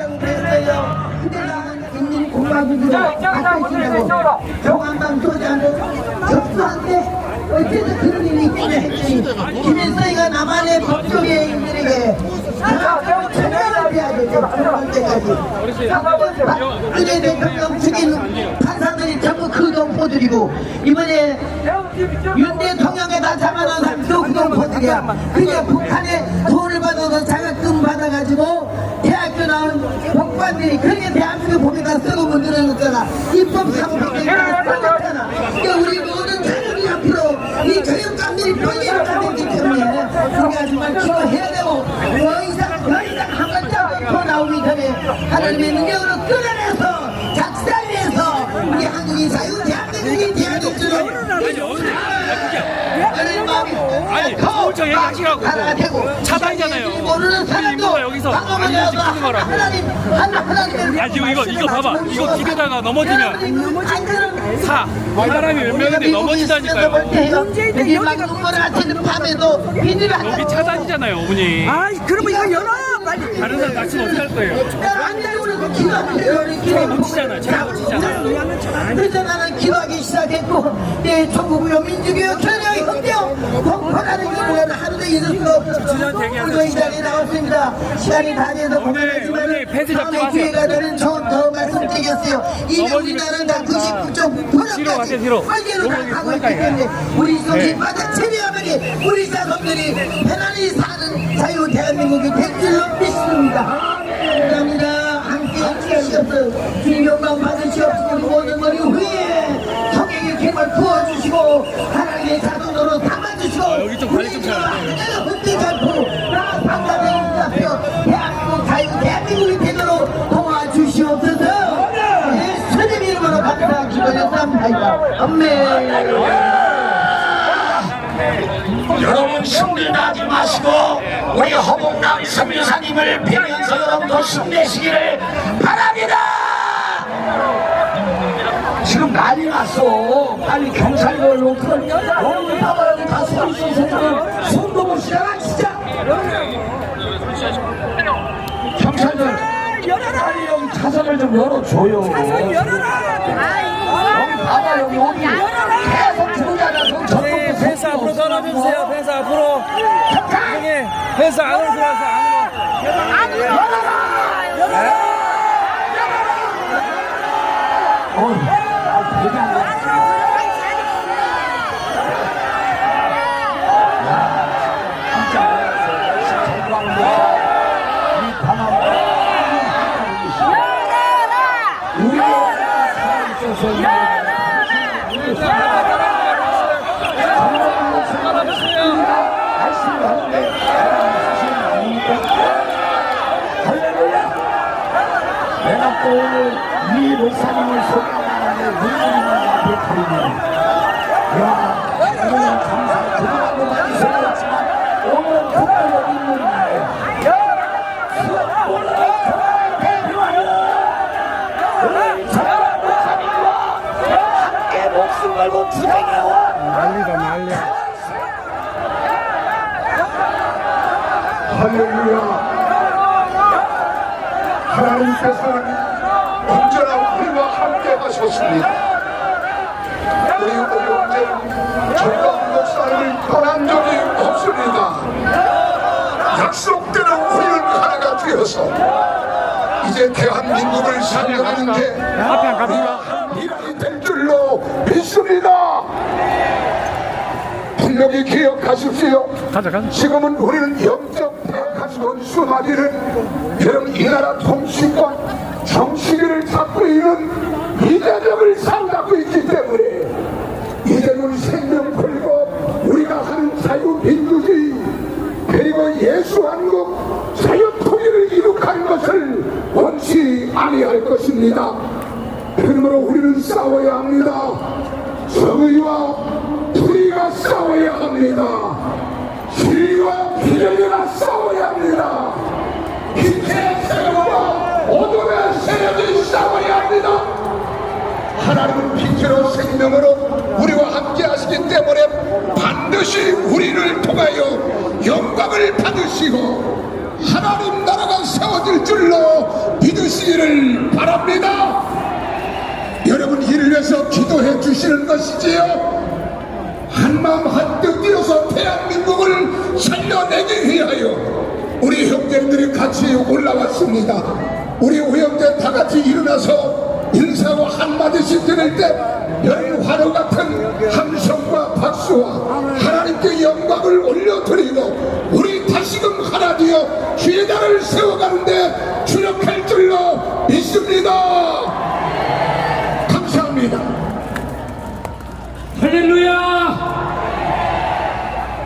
한다고 그랬어요. 그때는 인민공화국으로 바꿔주려고 종합당 소장도 접수한테 어쨌든 그런 일이 있기는 했더니 김일성이가 남한의 법조계인들에게 천명을 해야 되죠. 그럴 때까지 박근혜 대통령 죽인 판사들이 전부 그 동포들이고 이번에 윤 대통령에다 잡아놓은 사람도 그 동포들이야. 그게 북한에 돈을 받아서 자격금 받아가지고 대학교 나온 법관들이 그렇게 대한민국 법에다 쓰고 만들어놨잖아. 입법 사법행위가 써놨잖아. 그러니까 우리 모든 자녀들이 앞으로 이 교육감들이 변리를 가졌기 때문에 우리가 정말 기도해야 되고 더 이상 한 발자국 더 나오기 전에 하나님의 능력으로 끌어내서 작살내서 우리 한국이 자유 대한민국이 대한민국처럼 하나님 마음이 더 하나가 되고 차단이잖아요. 모르는 사람도 여기서 방어하면서 하나님을 이거 봐봐. 이거 기대다가 넘어지면 사람이 몇 명인데 넘어진다니까요. 여기 막 눈물 아치는 밤에도 비닐 안 여기 차단이잖아요, 어머니. 아, 그러면 이거 열어 빨리. 다른 사람 다치면 어떻게 할 거예요? 못 치잖아요. 제가 못 치잖아요. 그래서 나는 기도하기 시작했고 내 천국이요 민주교요 교회요 형제요 공포라는 게 뭐야 하루도 잊을 수가 없어. 오늘도 이 자리에 나왔습니다. 시간이 다 돼서 고민하지만 다음에 기회가 되는 좋은 더 말씀드리겠어요. 이미 우리나라는 다 99.9%까지 빨개로 가고 있기 때문에 우리 속이 바닥 체리하면이 우리 자손들이 편안히 사는 자유 대한민국이 될 줄로 믿습니다. 감사합니다. 함께 해주시옵소서. 주님 영광 받으시옵소서. 모든 머리 위에 성경의 힘을 부어주시고 하나님의 자손으로 담아주시고 여기 좀 관리 좀 잘하네. 흔들지 않고 나 상가대인 앞에 대한민국 자유 대한민국이 되도록 도와주시옵소서. 예수님 이름으로 감사 기도했습니다. 아멘. 여러분 승리나지 마시고 우리 허봉남 선교사님을 뵈면서 여러분도 힘내시기를 바랍니다. 지금 난리 났어. 빨리 경찰들로 오늘 봐봐 여기 다 서 있어서 손도 못 쉬잖아 진짜. 경찰들 빨리 여기 차선을 좀 열어줘요. 여기 봐봐 여기 계속 들어가자. 네, 펜스 앞으로 떨어져주세요. 펜스 앞으로. 형님, 펜스 안으로 들어가서 안으로. 내가 또 오늘 이 목사님을 소개하는데 눈물이 앞에 가리네. 야, 오늘은 감사 그동안도 많이 소개했지만 오늘은 특별히 눈물이 나요. 오늘 대표하는 정말 목사님과 함께 목숨 걸고 투쟁해온 난리야. 할렐루야. 하나님께서는 언제나 우리와 함께 하셨습니다. 우리 어려운데 정강 목사를 떠난 적이 없습니다. 약속대로 우리는 하나가 되어서 이제 대한민국을 살려가는 게 우리가 한 일이 될 줄로 믿습니다. 분명히 기억하십시오. 지금은 우리는 영적 가지고 수많이는 여러분 이 나라 통치권 정치기를 잡고 있는 이재명을 상담하고 있기 때문에 이재명 생명 걸고 우리가 하는 자유민주주의 그리고 예수한국 자유통일을 이룩하는 것을 원치 아니할 것입니다. 그러므로 우리는 싸워야 합니다. 정의와 불의가 싸워야 합니다. 진리와 비전이가 싸워야 합니다. 빛의 세력과 어둠의 세력이 싸워야 합니다. 하나님은 빛으로 생명으로 우리와 함께 하시기 때문에 반드시 우리를 통하여 영광을 받으시고 하나님 나라가 세워질 줄로 믿으 바랍니다. 여러분 이를 위해서 기도해 주시는 것이지요. 한마음 한뜻 뛰어서 대한민국을 살려내기 위하여 우리 형제들이 같이 올라왔습니다. 우리 오형제 다 같이 일어나서 인사와 한마디씩 드릴 때 연화로 같은 함성과 박수와 하나님께 영광을 올려드리고 우리 다시금 하나 되어 죄단을 세워가는데 주력할 줄로 믿습니다. 감사합니다. 할렐루야!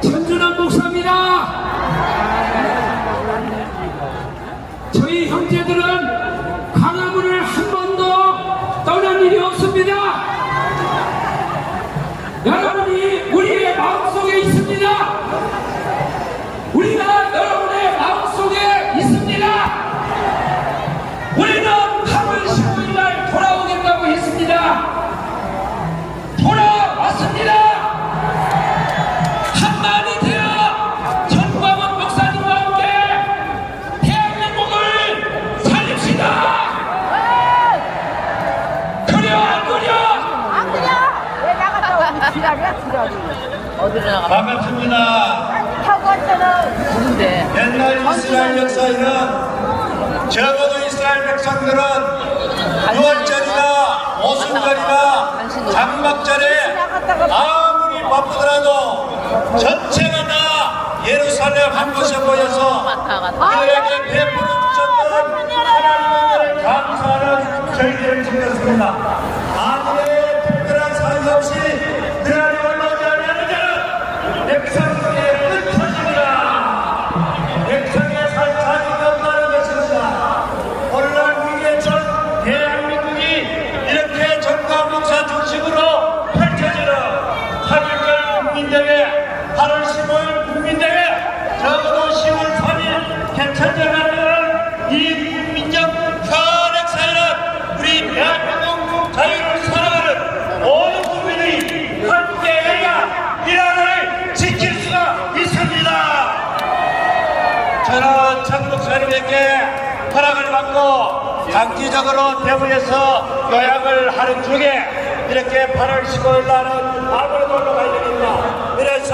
전준환 목사입니다. 저희 형제들은 광화문을 한 번도 떠난 일이 없습니다. 여러분이 우리의 마음속에 있습니다. 우리가 여러분의 마음속에 있습니다. 우리는 8월 15일 날 돌아오겠다고 했습니다. 돌아왔습니다. 한마디 되어 전광훈 목사님과 함께 대한민국을 살립시다. 그려 안 그려? 안 그려? 왜 나갔다 오면 지랄이야 지랄이. 어디로 나가? 반갑습니다. 하고 왔잖아. 누군데? 옛날 이스라엘 역사에는 적어도 이스라엘 백성들은 6월절이나 오순절이나 장막절에 아무리 바쁘더라도 전체가 다 예루살렘 한 곳에 모여서 그에게 베풀어 주셨던 하나님의 감사하는 저희들을 지켰습니다. 아무의 특별한 사유 없이 그날이 올라오지 않는 자는 백성 중에 끝입니다. 백성의 사유가 없다는 것입니다. 오늘날 우리의 전 대한민국이 이렇게 전과 목사 중심으로 펼쳐지는 3.1절 국민대회, 8월 15일 국민대회, 적어도 10월 3일 개천절하는 이 국민적 혈액사회는 우리 대한민국 자유를 사랑하는 모든 국민이 함께해야 이 나라를 지킬 수가 있습니다. 저는 천 목사님에게 허락을 받고 장기적으로 대구에서 요약을 하는 중에 이렇게 8월 15일 날은 아무래도 올라가야 됩니다. 그래서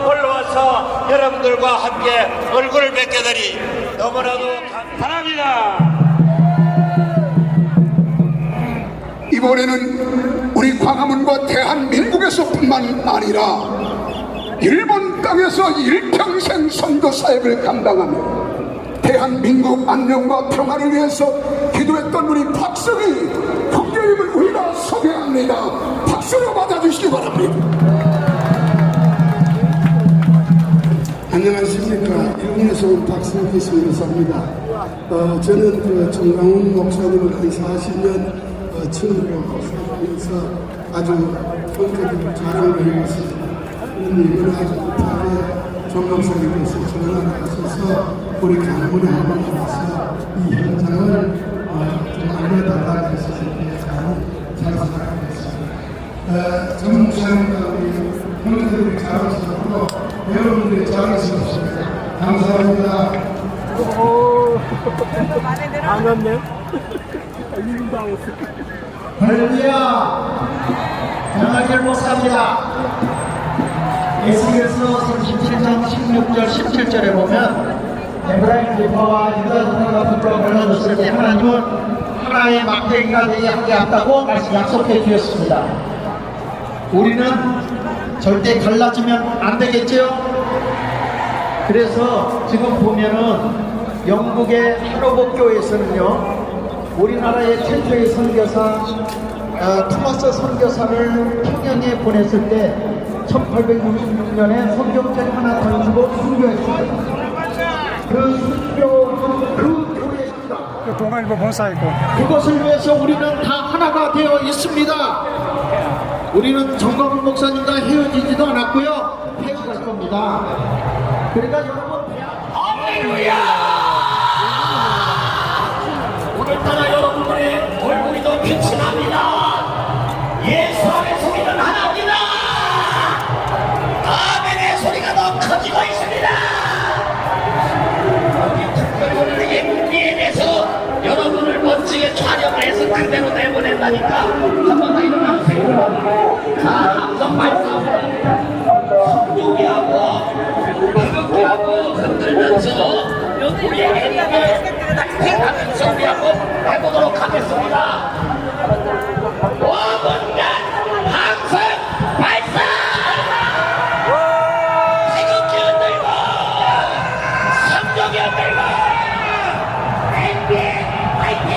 올라와서 여러분들과 함께 얼굴을 뵙게 되니 너무나도 바랍니다. 이번에는 우리 광화문과 대한민국에서뿐만 아니라 일본 땅에서 일평생 선교 사역을 감당하며 대한민국 안녕과 평화를 위해서 기도했던 우리 박성희 형제님을 우리가 소개합니다. 박수로 맞아주시기 바랍니다. 안녕하십니까. 일본에서 온 박성희 선교사입니다. 저는 그 정광훈 목사님을 한 40년 처음으로 목사하면서 아주 성격을 자랑을 해왔습니다. 이번에 아주 급하게 정 목사님께서 전화를 하셔서 우리 강문에 한번 와서 이 현장을 좀 알려달라고 해서 잘 생각하겠습니다. 정 목사님과 우리 형제들이 잘하시고 여러분들이 잘하시겠습니다. 감사합니다. 반갑네. 할렐루야. 정학열 목사입니다. 에스겔서 37장 16절 17절에 보면 에브라임 지파와 유다 지파가 붙들어 걸러졌을 때 하나님은 하나의 막대기가 되게 하게 한다고 약속해 주셨습니다. 우리는 절대 갈라지면 안 되겠죠? 그래서 지금 보면은 영국의 하로복 교회에서는요, 우리나라의 최초의 선교사 토마스 선교사를 평양에 보냈을 때 1866년에 성경책 하나 던지고 순교했습니다. 그 순교 그 교회입니다. 동아일보 본사이고. 그것을 위해서 우리는 다 하나가 되어 있습니다. 우리는 정광훈 목사님과 헤어지지도 않았고요, 헤어질 겁니다. 그러니까 여러분, 할렐루야! 오늘따라 여러분들의 얼굴이 더 빛이 납니다. 예수 안의 소리는 하나입니다. 아멘의 소리가 더 커지고 있습니다. 특별히 오늘 이 무기에 대해서 여러분을 멋지게 촬영을 된다니까. 한 번 더 일어나세요. 자, 함성 발사하고 성조기하고 가볍게하고 흔들면서 우리에게 탁탁하는 정리하고 해보도록 하겠습니다. 5분간 함성 발사! 태극기 흔들고 성조기 흔들고 화이팅! 화이팅!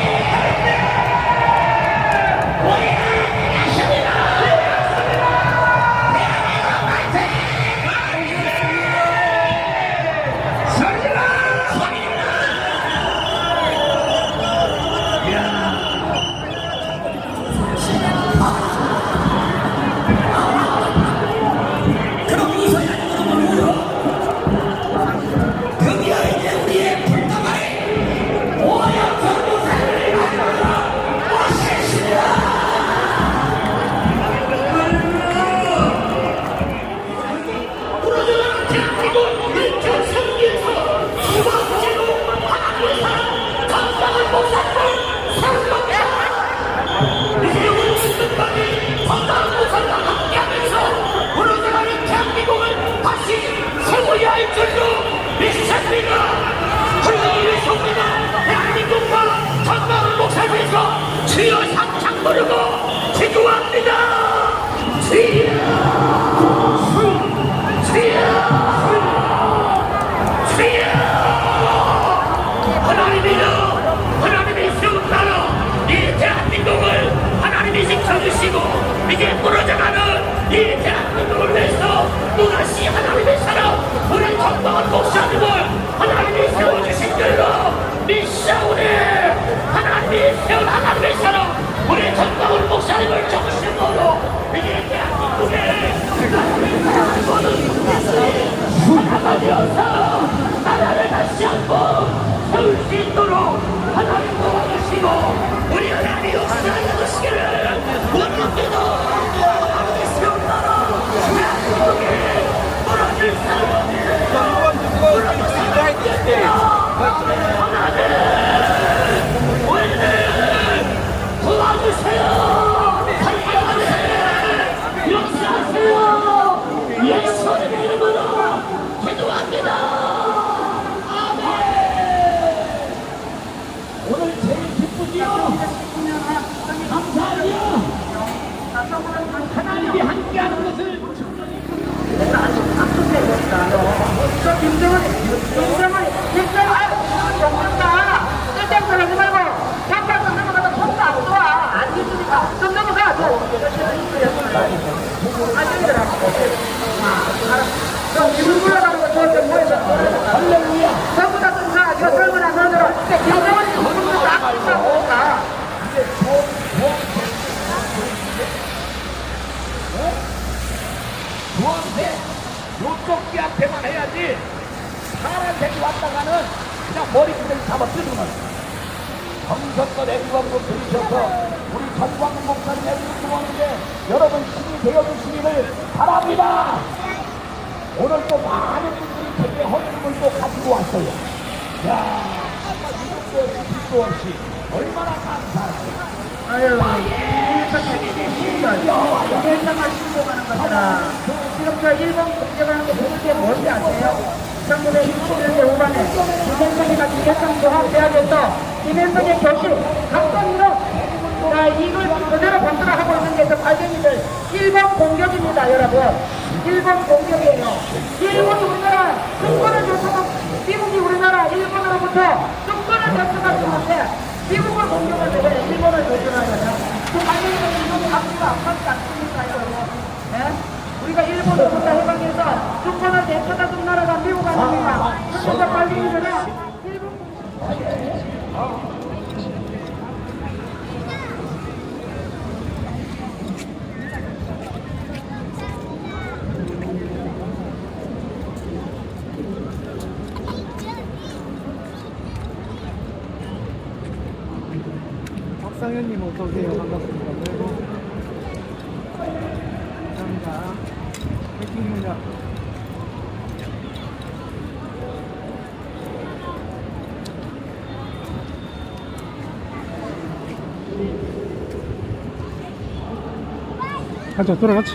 주여 상창 부르고 기도합니다. 주여 주여 주여 하나님이여 하나님이 세운 나라 이 대한민국을 하나님이 지켜주시고 이제 무너져가는 이 대한민국을 위해서 또다시 하나님의 사랑 우리 정당한 목사님을 하나님이 세워주신 줄로 믿사오니 하나님이 세운 하나님의 사랑 우리 정당한 목사님을 정신으로 이제 대한민국에 하나님의 사랑을 모든 하나님이어서 나라를 다시 한번 세울 수 있도록 하나님 도와주시고 우리 하나님이 역사하여 주시기를 원합니다. 하나님이 세운 나라 대한민국에 무너질 사람이 무너질 사람이 하나님 우리를 도와주세요. 살려주세요. 역사하세요. 예수님의 이름으로 기도합니다. 아멘. 오늘 제일 기쁘지요. 감사하지요. 하나님이 함께하는 것을 주원세 요쪽 귀 앞에만 해야지 파란색이 왔다가는 그냥 머리끄댕이 잡아 뜯는 거야. 정성껏 애국왕국 들으셔서 우리 정광훈 목사님 애국왕국 오는데 여러분 신이 되어주시기를 바랍니다. 오늘 또 많은 분들이 제게 헌금을 또 가지고 왔어요. 야, 아까 이것도 없이 빛도 없이 얼마나 감사하세요. 아유, 일상만 신고하는 것이라 지금 저 일본 국제가는 게 그렇게 뭔지 아세요? 1961년 후반에 김현성이 같은 개성종합대학에서 김현성의 교실 학번으로 이걸 그대로 번들어하고 있는 게 발견이 될 일본 공격입니다, 여러분. 일본 공격이에요. 일본이 우리나라 특권을 줬어도 미국이 우리나라 일본으로부터 특권을 줬어도 그런데 미국을 공격을 해 일본을 조준하잖아. 그 발견이 된 일본이 앞뒤가 안 맞지 않습니까, 여러분? 예? 우리가 일본으로부터 해방해서 특권을 내쳐다 준 나라가 미국 아닙니까? 그래서 발견이 되나? 박상현님 어서오세요. 반갑습니다. 감사합니다. 백킹문자. 한쪽 돌아갔지.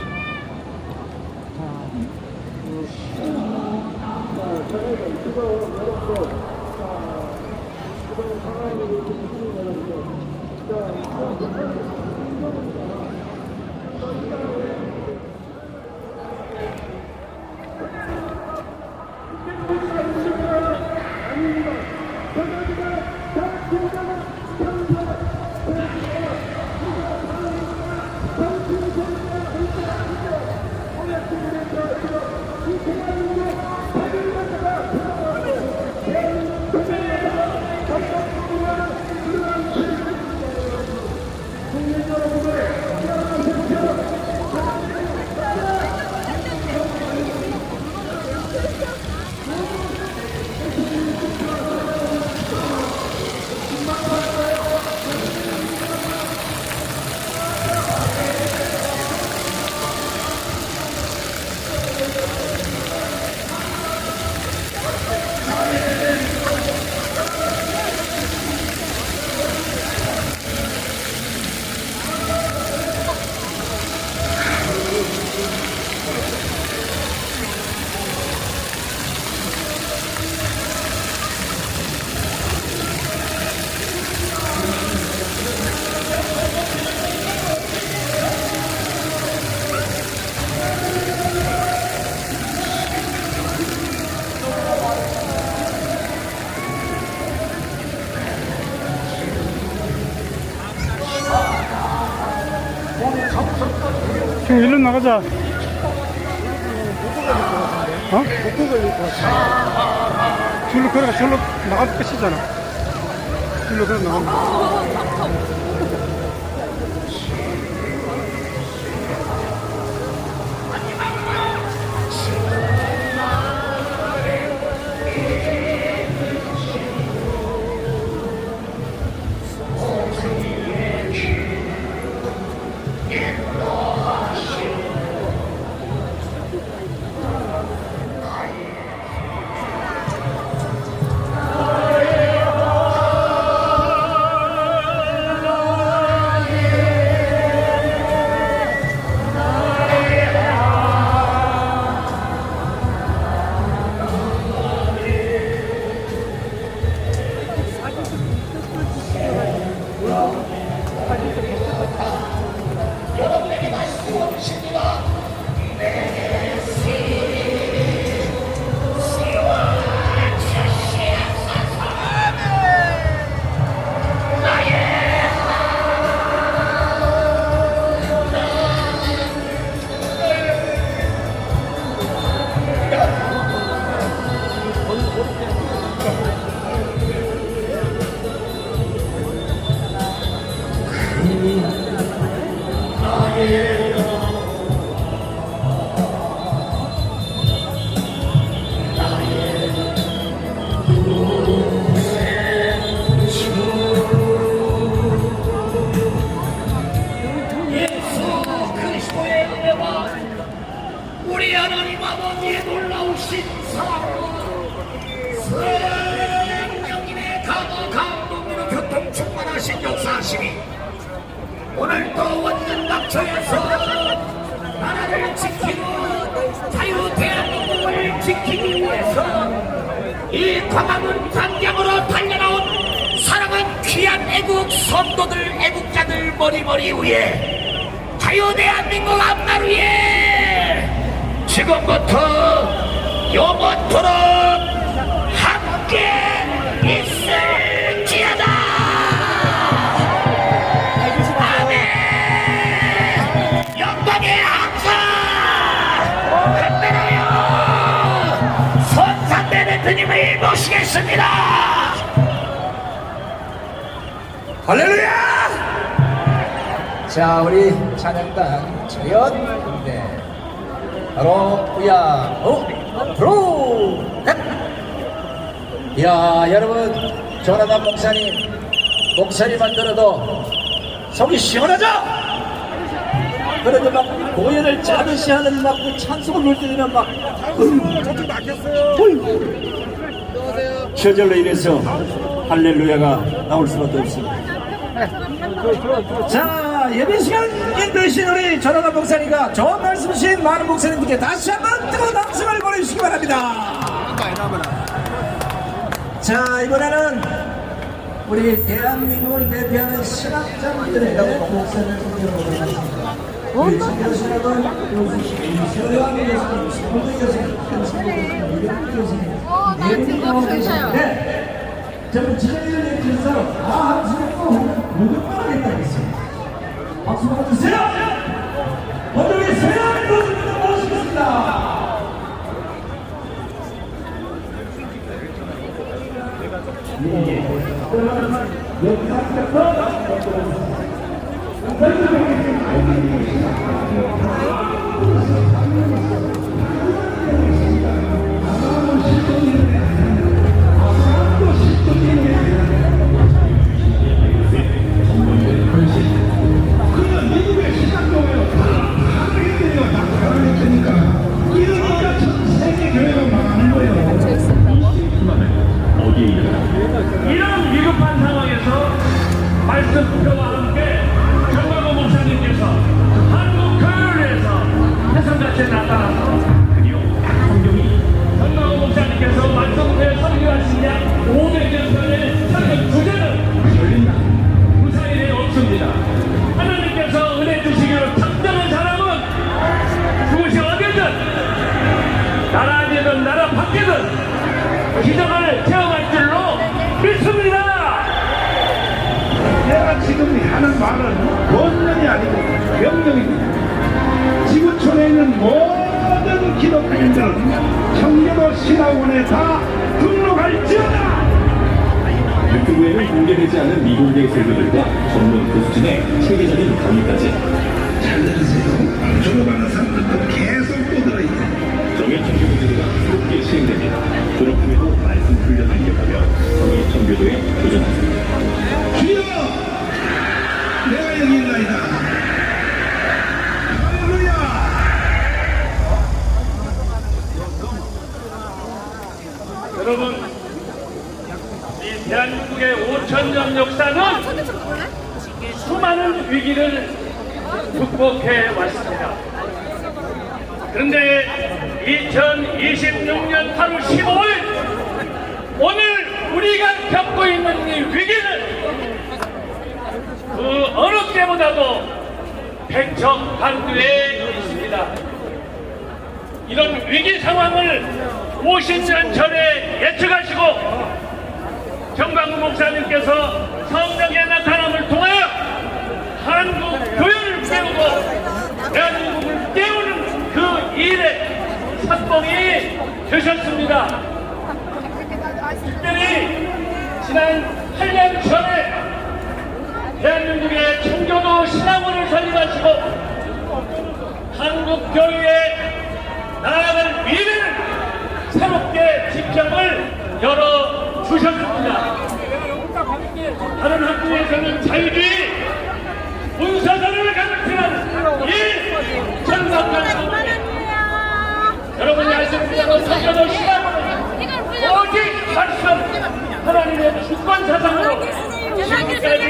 지금 일로 나가자. 어? 줄로 걸어가. 줄로 나갈 끝이잖아. 줄로 걸어 나가면. 우리 하나님 아버지의 놀라우신 사랑으로 성령님의 강호 감동으로 교통 충만하신 역사하심이 오늘도 원전 낙처에서 나라를 지키고 자유 대한민국을 지키기 위해서 이 광화문 광장으로 달려나온 사랑한 귀한 애국 선도들 애국자들 머리머리 위에 자유 대한민국 앞날 위에 지금부터 영원토록 함께 있을지어다. 아멘. 영광의 항상 흔들어요. 손상대 대표님을 모시겠습니다. 할렐루야! 자, 우리 찬양단 저연 군대 바로 우야 프로. 야, 여러분, 조나단 목사님만 들어도 속이 시원하죠? 그래도 막 공연을 짜듯이 하는 막 찬송을 부를 때는 막 저쪽 막혔어요. 저절로 이래서 할렐루야가 나올 수밖에 없습니다. 자, 자, 예배 시간 인도이신 우리 전화관 목사님과 좋은 말씀이신 많은 목사님들께 다시 한번 뜨거운 박수를 보내주시기 바랍니다. 자, 이번에는 우리 대한민국을 대표하는 신학자분들의 목사를 소개하겠습니다. 우리 청교 신학은 서유한 교수님, 서울대 교수님, 한신대 교수님, 이병기 교수님, 내림도 계시는데 전부 진행을 해주셔서 다 한수고 무릎만 하겠다고 했습니다. 박수 한번 주세요. 먼저 우리 서유한 교수님을 모시겠습니다. 이런 위급한 상황에서 말씀표와 함께 정광호 목사님께서 한국 교회를 위해서 해성같이 나타나서 드디어 성경이 정광호 목사님께서 말씀표에 설교하신 약 500여 편의 설교 주제는 열린다. 무사일이 없습니다. 하나님께서 은혜 주시기로 작정한 사람은 그곳이 어디든 나라 안이든 나라 밖이든 기적을 체험할 줄로 믿습니다. 내가 지금 하는 말은 권면이 아니고 명령입니다. 지구촌에 있는 모든 기독교인들은 청교도 신학원에 다 등록할지어다. 유튜브에는 공개되지 않은 미공개 설교들과 전문 교수진의 체계적인 강의까지. 잘 들으세요. 졸업하는 사람들도 계속 또 들어있어요. 정의 청교도제도가 새롭게 시행됩니다. 졸업후에도 말씀 훈련을 이어가며 정의 청교도에 도전하십니다. 주여! 내가 여기 있나이다. 할렐루야! 여러분, 이 대한민국의 5,000년 역사는 수많은 위기를 극복해 왔습니다. 그런데 2026년 8월 15일 오늘 우리가 겪고 있는 이 위기는 그 어느 때보다도 백척간두에 있습니다. 이런 위기 상황을 50년 전에 예측하시고 정광훈 목사님께서 성령의 나타남을 통하여 한국 교회를 깨우고 대한민국을 깨우는 그 일에 선봉이 되셨습니다. 특별히 지난 8년 전에 대한민국의 청교도 신학원을 설립하시고 한국 교회의 나아갈 미래를 새롭게 지평을 열어주셨습니다. 다른 학교에서는 자유주의, 문서전을 가르치는 이 전상관 여러분이 아시는 대로 청교도 신학원은 오직 말씀 하나님의 주권 사상으로 지금까지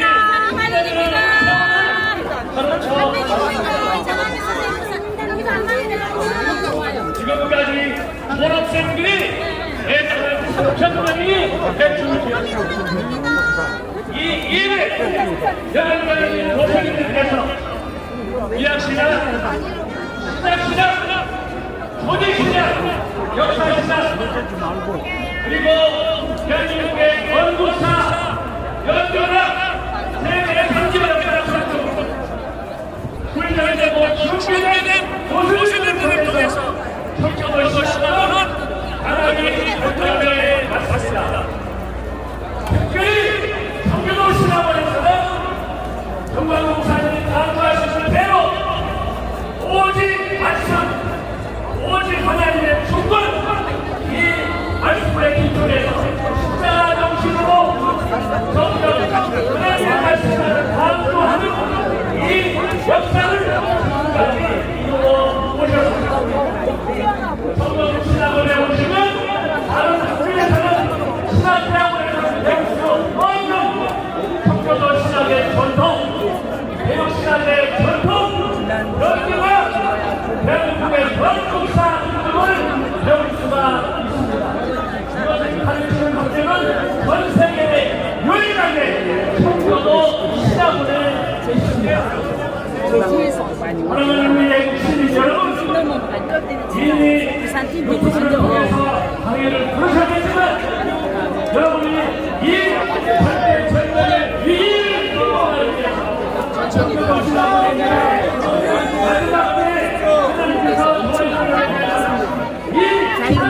지금까지 졸업생들이 3,000명이 배출되었습니다. 이 일에 여러분의 도생님께서 이학시나 시작시나 조직시나 역사시나 그리고 대한민국의 연구사 연구나 세계 경제와 연구나 훈련되고 준비된 교수님들을 통해서 청교도 신학원은 하나님의 권위에 맞습니다. 특별히 청교도 신학원에서는 정광훈 목사님이 강조하셨을 대로 오직 말씀, 오직 하나님의 주권, 이 말씀의 기초에서 십자가 정신으로 성경 사랑하는 우리의 시민 여러분, 이미 유튜브를 통해서 강의를 들으셨겠지만 여러분이 이 8대 전쟁의 위기를 넘어가기 위해서 전국을 지나보내는 마지막 때 하나님께서 도와주시는 이 전쟁을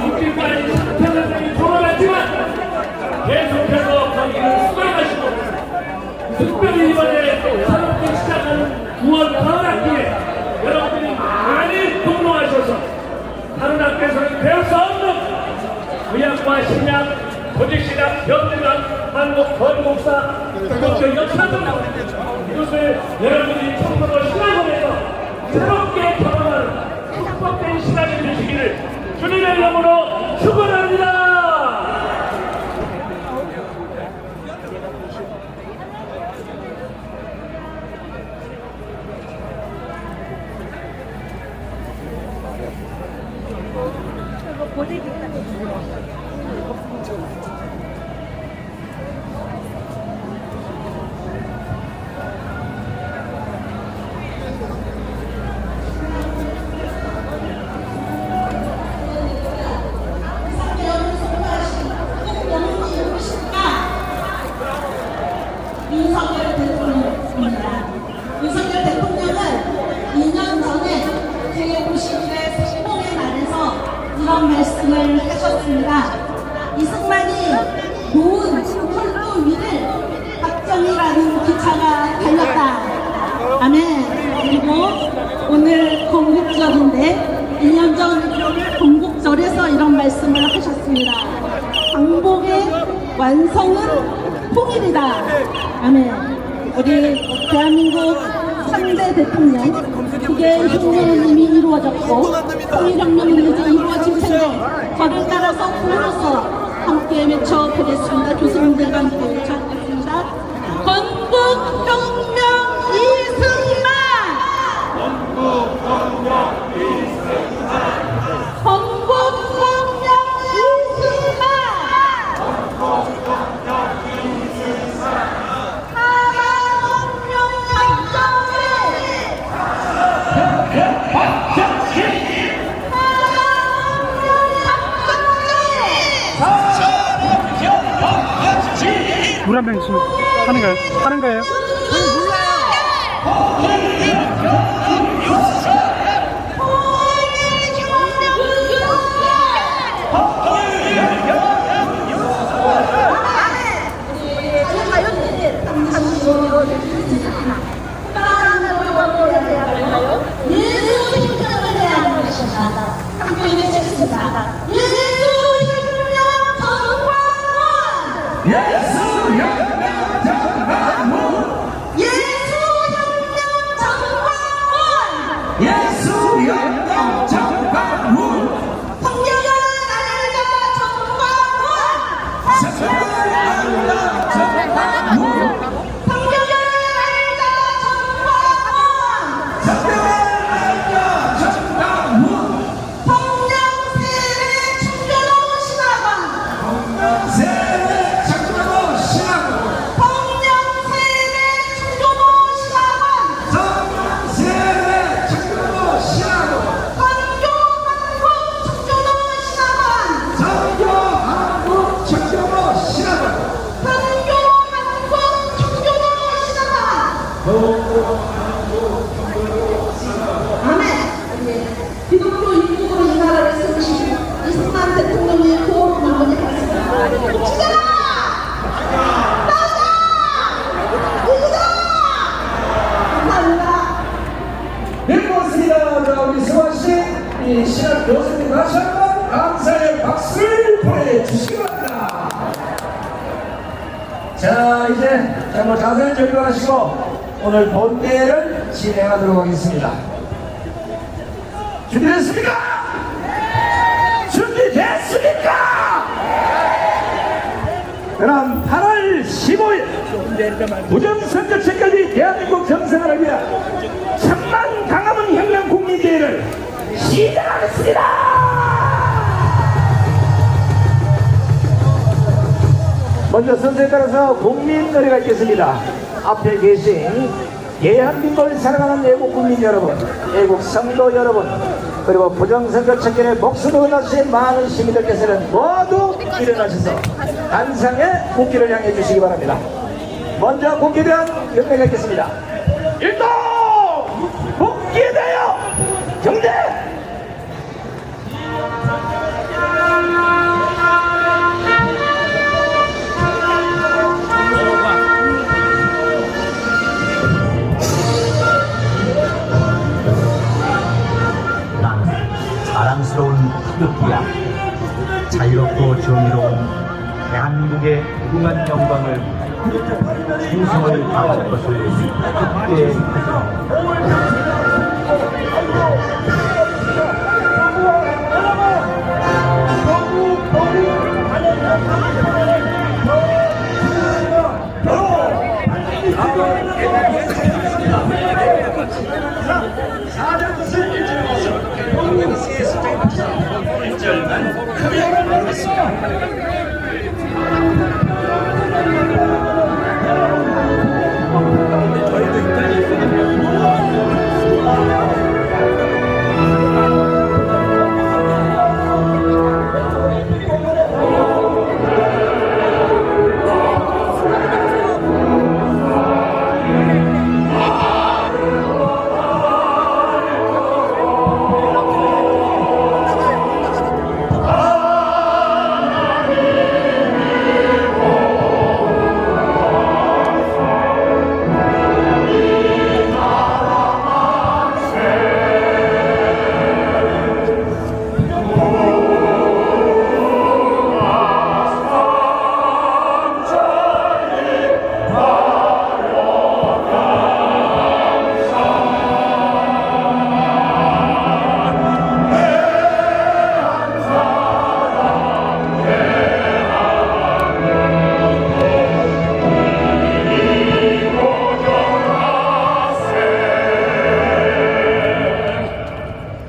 지금까지 상태는 돌아갔지만 계속해서 거기를 수행하시고 특별히 이번에 새롭게 시작하는 9월 다른 학기에 여러분들이 많이 동로하셔서 다른 학교에서는 배울 수 없는 의학과 심리학, 조직신학, 연대학, 한국 거리목사, 국교 역사들 이것을 여러분이 청소로 신학원에서 새롭게 경험하는 축복된 시간이 되시기를 주님의 이름으로 축원합니다. 윤석열 대통령입니다. 윤석열 대통령은 2년 전에 제51회 성공의 날에서 이런 말씀을 하셨습니다. 이승만이 놓은 철도 위를 박정희라는 기차가 달렸다. 아멘. 그리고 오늘 건국절인데 2년 전 건국절에서 이런 말씀을 하셨습니다. 광복의 완성은 통일이다. 아멘. 우리 대한민국 3대 대통령 그게 혁명은 이미 이루어졌고 통일혁명은 이제 이루어질 텐데 저를 따라서 부르러서 함께 외쳐보겠습니다. 교수님들과 함께 외쳐보겠습니다. 건국혁명 이승만! 건국혁명 이승만! 건국혁명 이승만! 물 한 병 있으면 하는 거예요? 하는 거예요? 기독교 인국으로 이 나라를 세우신 이승만 대통령의 호흡 한번 해봤습니다. 치자라! 나오자! 이기자! 감사합니다. 네, 고맙습니다. 자, 우리 승환씨, 이 신학 교수님 다시 한번 감사의 박수를 보내주시기 바랍니다. 자, 이제 정말 자세히 적용하시고 오늘 본대회를 진행하도록 하겠습니다. 준비됐습니까? 준비됐습니까? 그럼 8월 15일 부정선거제까지 대한민국 정상화를 위한 천만 강화문 혁명 국민대회를 시작하겠습니다. 먼저 선수에 따라서 국민 노래가 있겠습니다. 앞에 계신 대한민국을 사랑하는 애국 국민 여러분, 애국 성도 여러분, 그리고 부정선거 책견에 목숨을 바치신 많은 시민들께서는 모두 일어나셔서 단상에 국기를 향해 주시기 바랍니다. 먼저 국기에 대한 명령가 있겠습니다. 일동! 국기에 대하여 경례! 자랑스러운 태극기야, 자유롭고 정의로운 대한민국의 무궁한 영광을 충성을 다할 것을 확대하죠.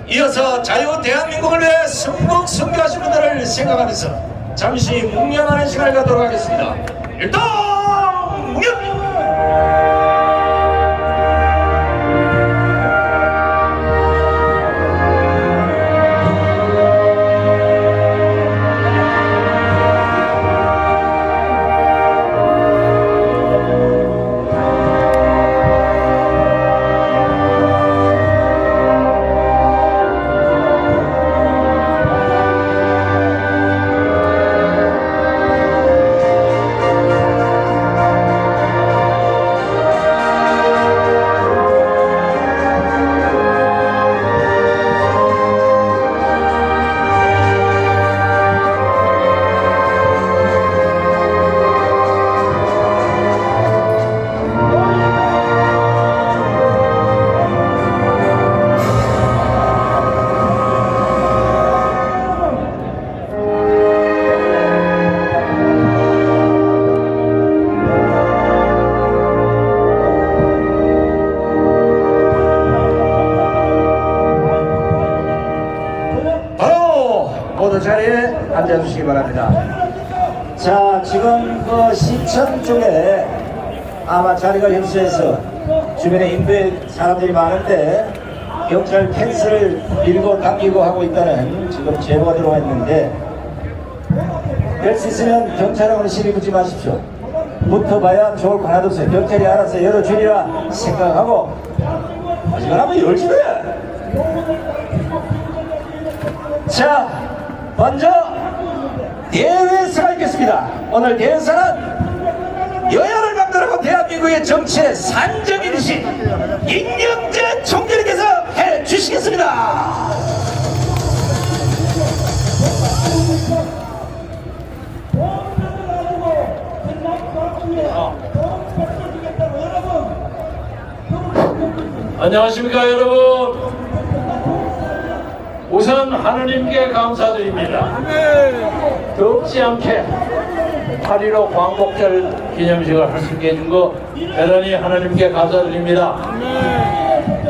이어서 자유 대한민국을 위해 순국 순교하신 분들을 생각하면서 잠시 묵념하는 시간을 갖도록 하겠습니다. 일동 묵념! 모두 자리에 앉아주시기 바랍니다. 자, 지금 그 시청 쪽에 아마 자리가 협소해서 주변에 인도에 사람들이 많은데 경찰 펜스를 밀고 당기고 하고 있다는 지금 제보가 들어와 있는데, 될 수 있으면 경찰하고는 시비 붙지 마십시오. 붙어봐야 좋을 거 하나도 없어요. 경찰이 알아서 열어주리라 생각하고 하지만 한번 열지 왜? 자, 먼저 대회사가 있겠습니다. 오늘 대회사는 여야를 막론하고 대한민국의 정치의 산정이신 임명재 총재님께서 해주시겠습니다. 안녕하십니까 여러분. 우선 하느님께 감사드립니다. 덥지 않게 8.15 광복절 기념식을 할 수 있게 해준 거 대단히 하나님께 감사드립니다.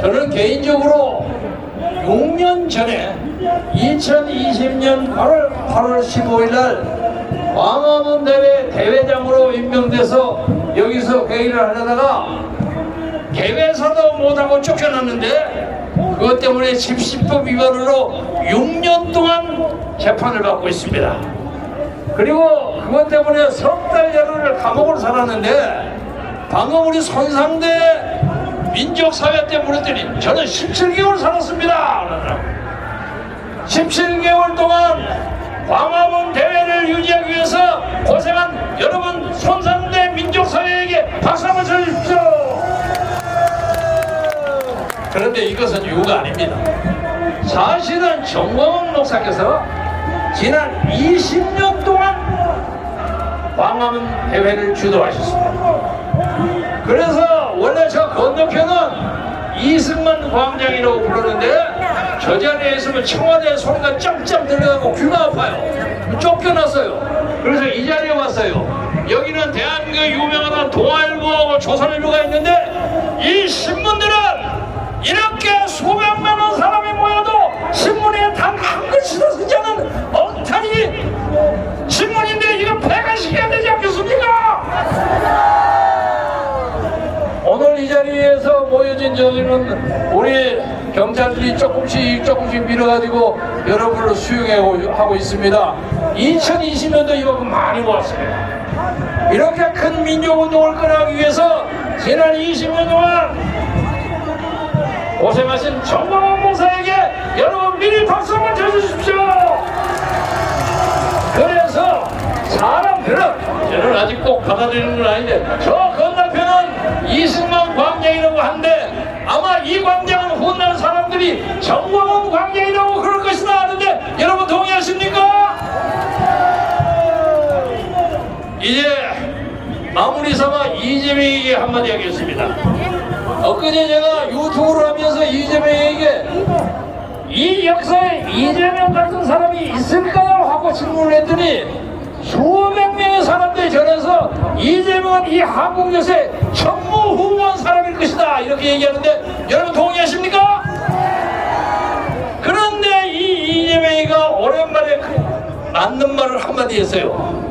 저는 개인적으로 6년 전에 2020년 8월 15일 날 광화문 대회 대회장으로 임명돼서 여기서 회의를 하려다가 개회사도 못하고 쫓겨났는데 그것 때문에 집시법 위반으로 6년 동안 재판을 받고 있습니다. 그리고 그것 때문에 석 달 여름을 감옥을 살았는데 방금 우리 손상대 민족사회 때 물었더니 저는 17개월 살았습니다. 17개월 동안 광화문 대회를 유지하기 위해서 고생한 여러분 손상대 민족사회에게 박수 한번 쳐주십시오. 그런데 이것은 이유가 아닙니다. 사실은 정광훈 목사께서 지난 20년 동안 광화문 대회를 주도하셨습니다. 그래서 원래 저 건너편은 이승만 광장이라고 부르는데 저 자리에 있으면 청와대 소리가 짱짱 들려가고 귀가 아파요. 쫓겨났어요. 그래서 이 자리에 왔어요. 여기는 대한민국의 유명한 동아일보하고 조선일보가 있는데 이 신문들은 이렇게 수백만 원 사람이 모여도 신문에 단 한 글씨도 쓰지 않은 엉터리 신문인데 이거 폐간시켜야 되지 않겠습니까? 오늘 이 자리에서 모여진 저희는 우리 경찰들이 조금씩 밀어가지고 여러분을 수용하고 있습니다. 2020년도 이만큼 많이 모았습니다. 이렇게 큰 민족운동을 끌어가기 위해서 지난 20년 동안 고생하신 정광훈 목사에게 여러분 미리 박수 한번 쳐주십시오. 그래서 사람들은 저는 아직 꼭 받아들이는 건 아닌데 저 건너편은 이승만 광장이라고 하는데 아마 이 광장은 훗날 사람들이 정광훈 광장이라고 그럴 것이다 하는데 여러분 동의하십니까? 이제 마무리 삼아 이재명에게 한마디 하겠습니다. 엊그제 제가 유튜브를 하면서 이재명에게 이 역사에 이재명 같은 사람이 있을까요? 하고 질문을 했더니 수백 명의 사람들이 전해서 이재명은 이 한국 역사에 전무후무한 사람일 것이다 이렇게 얘기하는데 여러분 동의하십니까? 그런데 이 이재명이가 오랜만에 맞는 말을 한마디 했어요.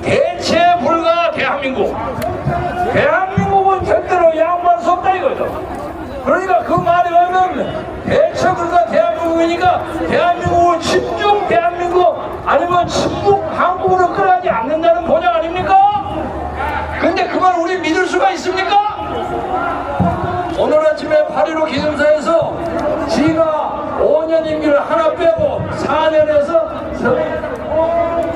대체 불가 대한민국. 대한민국은 절대로 양보할 수 없다 이거죠. 그러니까 그 말에 의하면 대체 불가 대한민국이니까 대한민국을 친중 대한민국 아니면 친북 한국으로 끌어가지 않는다는 보장 아닙니까? 근데 그 말 우리 믿을 수가 있습니까? 오늘 아침에 8.15 기념사에서 지가 5년 임기를 하나 빼고 4년에서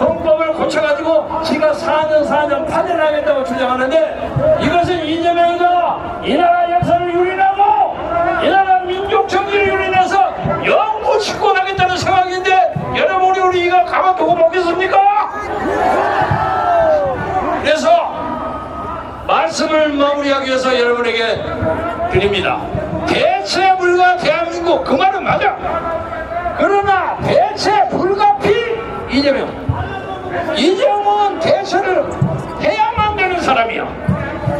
헌법을 고쳐가지고 지가 4년 8년 하겠다고 주장하는데 이것은 이재명이가 이 나라 역사를 유린하고 이 나라 민족 정치를 유린해서 영구 집권하겠다는 생각인데 여러분 우리 이가 가만두고 먹겠습니까? 그래서 말씀을 마무리하기 위해서 여러분에게 드립니다. 대체 불가 대한민국 그 말은 맞아. 그러나 대체 불가피 이재명은 대체를 해야만 되는 사람이야.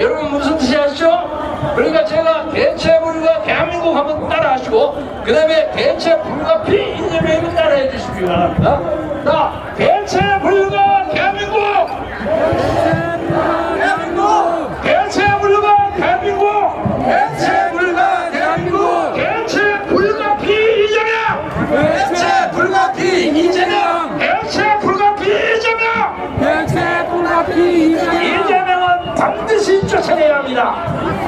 여러분 무슨 뜻이 아시죠? 그러니까 제가 대체 불가 대한민국 한번 따라 하시고 그 다음에 대체 불가피 이재명을 따라 해주시기 바랍니다. 자, 대체 불가 대한민국 대체 불가 대한민국 대체 불가 대한민국 대체 불가피 이재명 대체 불가피 이재명 대체 불가피 이재명 대체 불가피 이재명 이재명은 반드시 쫓아내야 합니다.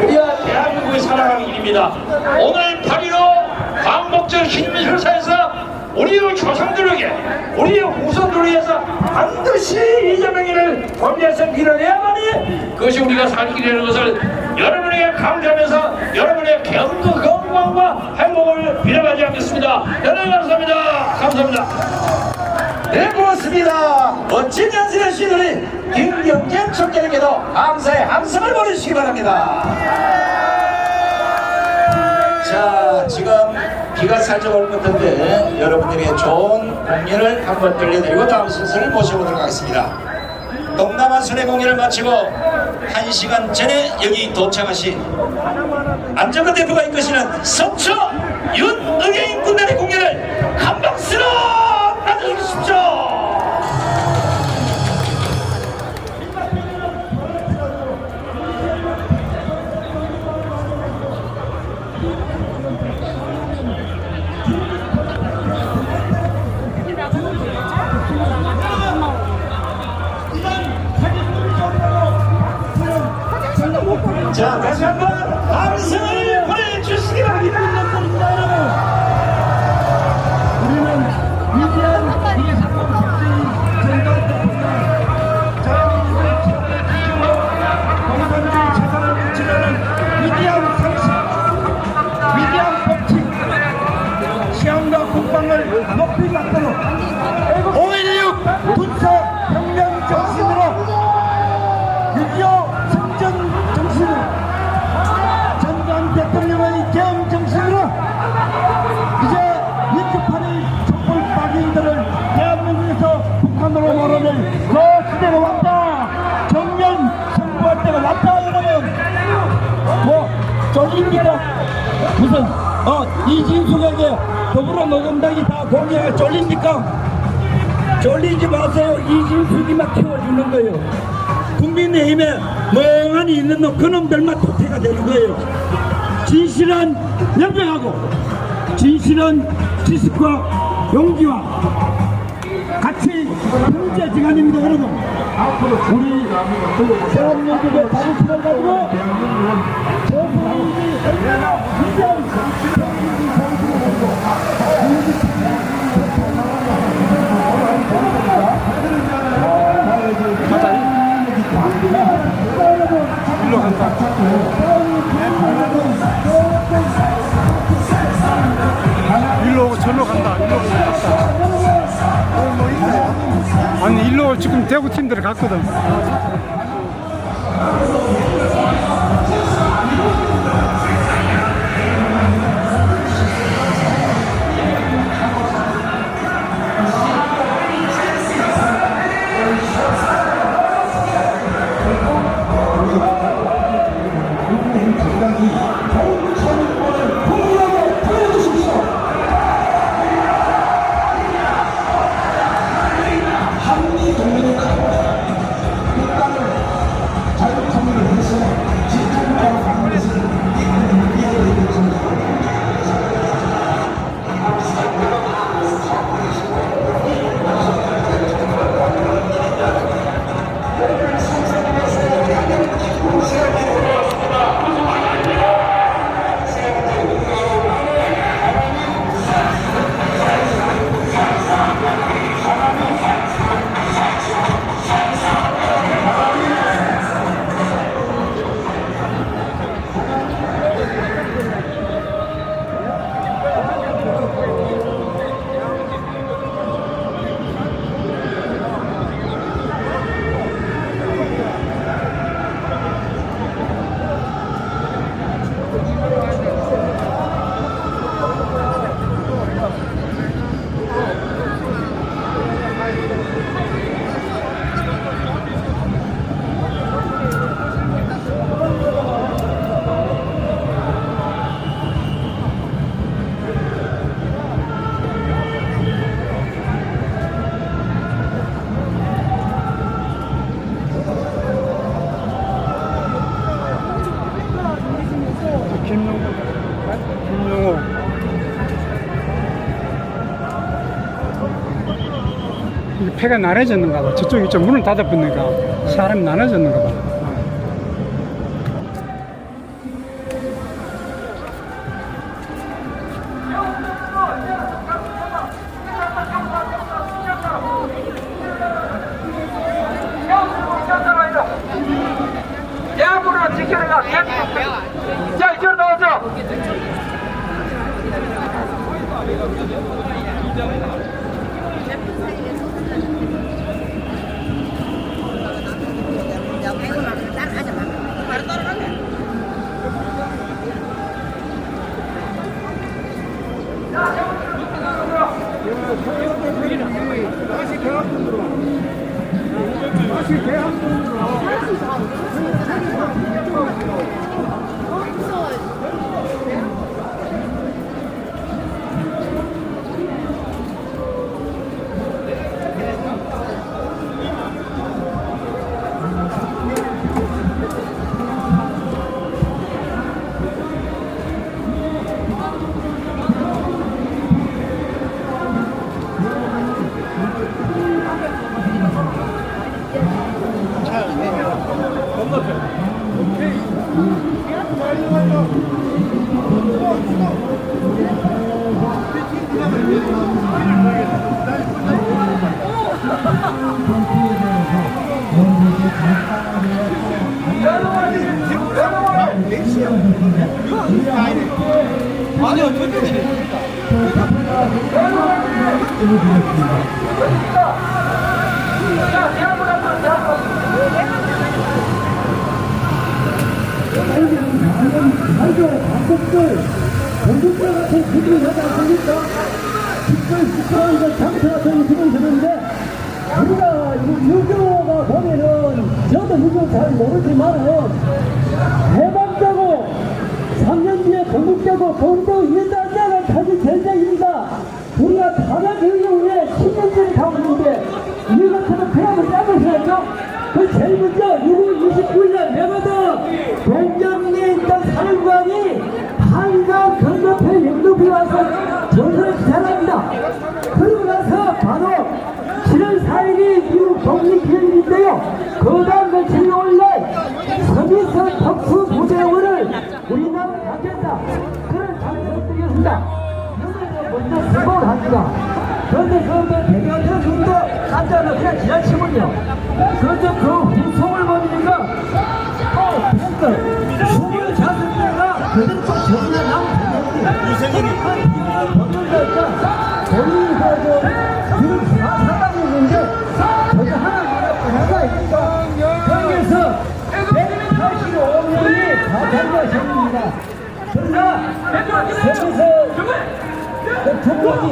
그래야 대한민국이 살아가는 길입니다. 오늘 8.15 광복절 기념사에서 우리의 조상들에게 우리의 후손들을 위해서 반드시 이재명이를 권리해서 밀어내야만이 그것이 우리가 살 길이라는 것을 여러분에게 강조하면서 여러분의 건강과 행복을 빌어가지 않겠습니다. 여러분 감사합니다. 감사합니다. 네, 고맙습니다. 멋진 연설의 시인들이 김경재 촉장님께도 감사의 함성을 보내주시기 바랍니다. 자, 지금 비가 살짝 올 것 같은데 여러분들에게 좋은 공연을 한번 들려드리고 다음 순서를 모셔보도록 하겠습니다. 동남아 순회 공연을 마치고 1시간 전에 여기 도착하신 안정근 대표가 이끄시는 서초 윤의계인 군단의 공연을 한 박수로 맞아주십시오. 자, 다시 한번 함성을 보내주시기 바랍니다. 우리는 위대한 우리 상공국제인 공산주의 재산을 지키는 위대한 상식, 위대한 법칙, 시험과 국방을 높이 받도록 5.16 군사혁명 정신으로 6.25 승전 정신으로 전두환 대통령의 계엄 정신으로 이제 민주파의 촛불 박인들을 대한민국에서 북한으로 몰아낼 그 시대가 왔다. 정면 선포할 때가 왔다. 여러분 뭐 쫄립니까? 무슨 이진숙에게 더불어노동당이 다 공개가 쫄립니까? 쫄리지 마세요. 이진숙이 막 키워주는 거예요. 국민의힘에 멍하니 있는 놈 그놈들만 도태가 되는 거예요. 진실한 명백하고 진실한 지식과 용기와 같이 형제지간입니다. 여러분 우리 대한민국의 자부심을 가지고 대한민국이 얼마나 위대한 대한민국이 자부심을 가지고 일로 간다. 일로 오고 절로 간다. 일로 오고 갔다. 뭐 있나요? 아니 일로 지금 대구 팀들이 갔거든. 김용호. 이게 폐가 나눠졌는가 봐. 저쪽이 좀 문을 닫아보니까 사람이 나눠졌는가 봐. 자, 이쪽으로 나오죠. 공급자 같은 그들이 하지 않습니까? 시끌시끌한 장터 같은 기분이 드는데 우리가 유교가 보면은 저도 유교 잘 모르지만은 해방되고 3년 뒤에 건국되고 본도 일단자가 다시 전쟁입니다. 우리가 탄압 이후에 10년째를 가고 있는데 우리 같으면 그야말로 짜증나죠? 그 제일 먼저 6월 29일날 매마다 동경에 있던 사령관이 한강 건너편 영등포에 와서 전설을 기사합니다. 그리고 나서 바로 7월 4일이 미국 독립기념일인데요. 그 다음 며칠 6월날 서비스 특수부대원을 우리나라 갖겠다. 그런 장면을 드리겠습니다. 이거는 먼저 수고를 합니다. 그런데 그 대변인 중도 남자는 그냥 지나치군요. 그런데 그 후송을 보니까 팬들 25대가 그대로 좀 저기나 나오면 되는데 이생이 보는다니까 거기서 지금 사방이 있는데 저기 하나가 있으니까 거기에서 185명이 다 참가하셨습니다. 그러나 여기서 그 중국이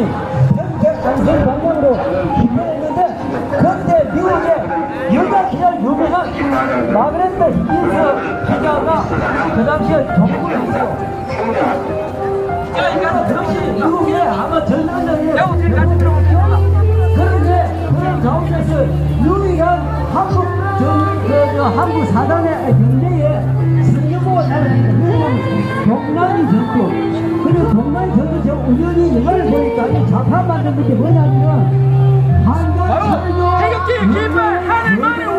현재 방향으로 기표했는데 그런데 미국의 유가기자 유명한 마그레트 히긴스 기자가 그 당시에 정부를 했어요. 그것이 미국에 아마 전쟁에 그런데 그런 가운데서 유일한 한국 사단의 경제에 승려보가 나는 경란이 전투. 그리고 동남 전투 저 우연히 영화를 보니까 이 자판 만든 게 뭐냐면 한강 철도 태극기 깃발 하늘만을 위로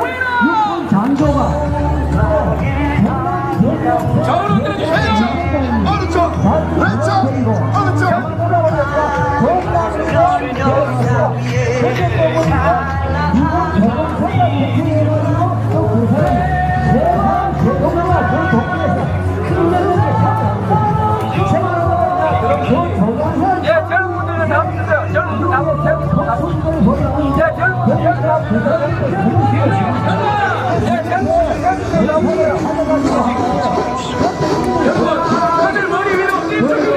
육군 장교가 저으로 들어주세요. 어느 쪽 왼쪽 어느 쪽 예, 젊은 분들은 나와주세요. 젊은 분들 나와주세요. 예, 젊은 분들 머리 위로 이쪽으로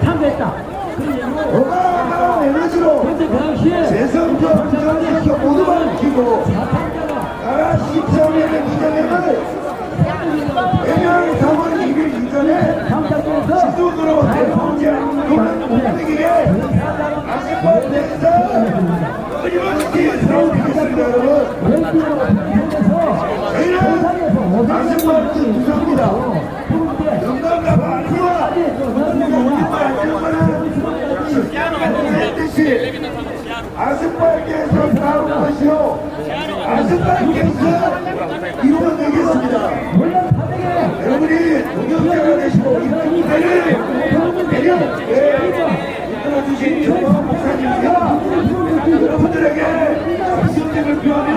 참가했다. 어마어마한 에너지로 재선전 부정을 모두만 키고 나라 13년의 기념회를 매년 3월 2일 이전에 지속으로 대통령 그만 못되기에 아시아대에서 끊임없이 사업하겠습니다. 여러분 저희는 아시아 구성입니다. 영광과 반기와 아스팔트에서 싸운 것이요 아스팔트에서 이루어내겠습니다. 여러분이 동역자가 되시고 이끌어주신 이끌어주신 목사님과 여러분들에게 성경을 표하며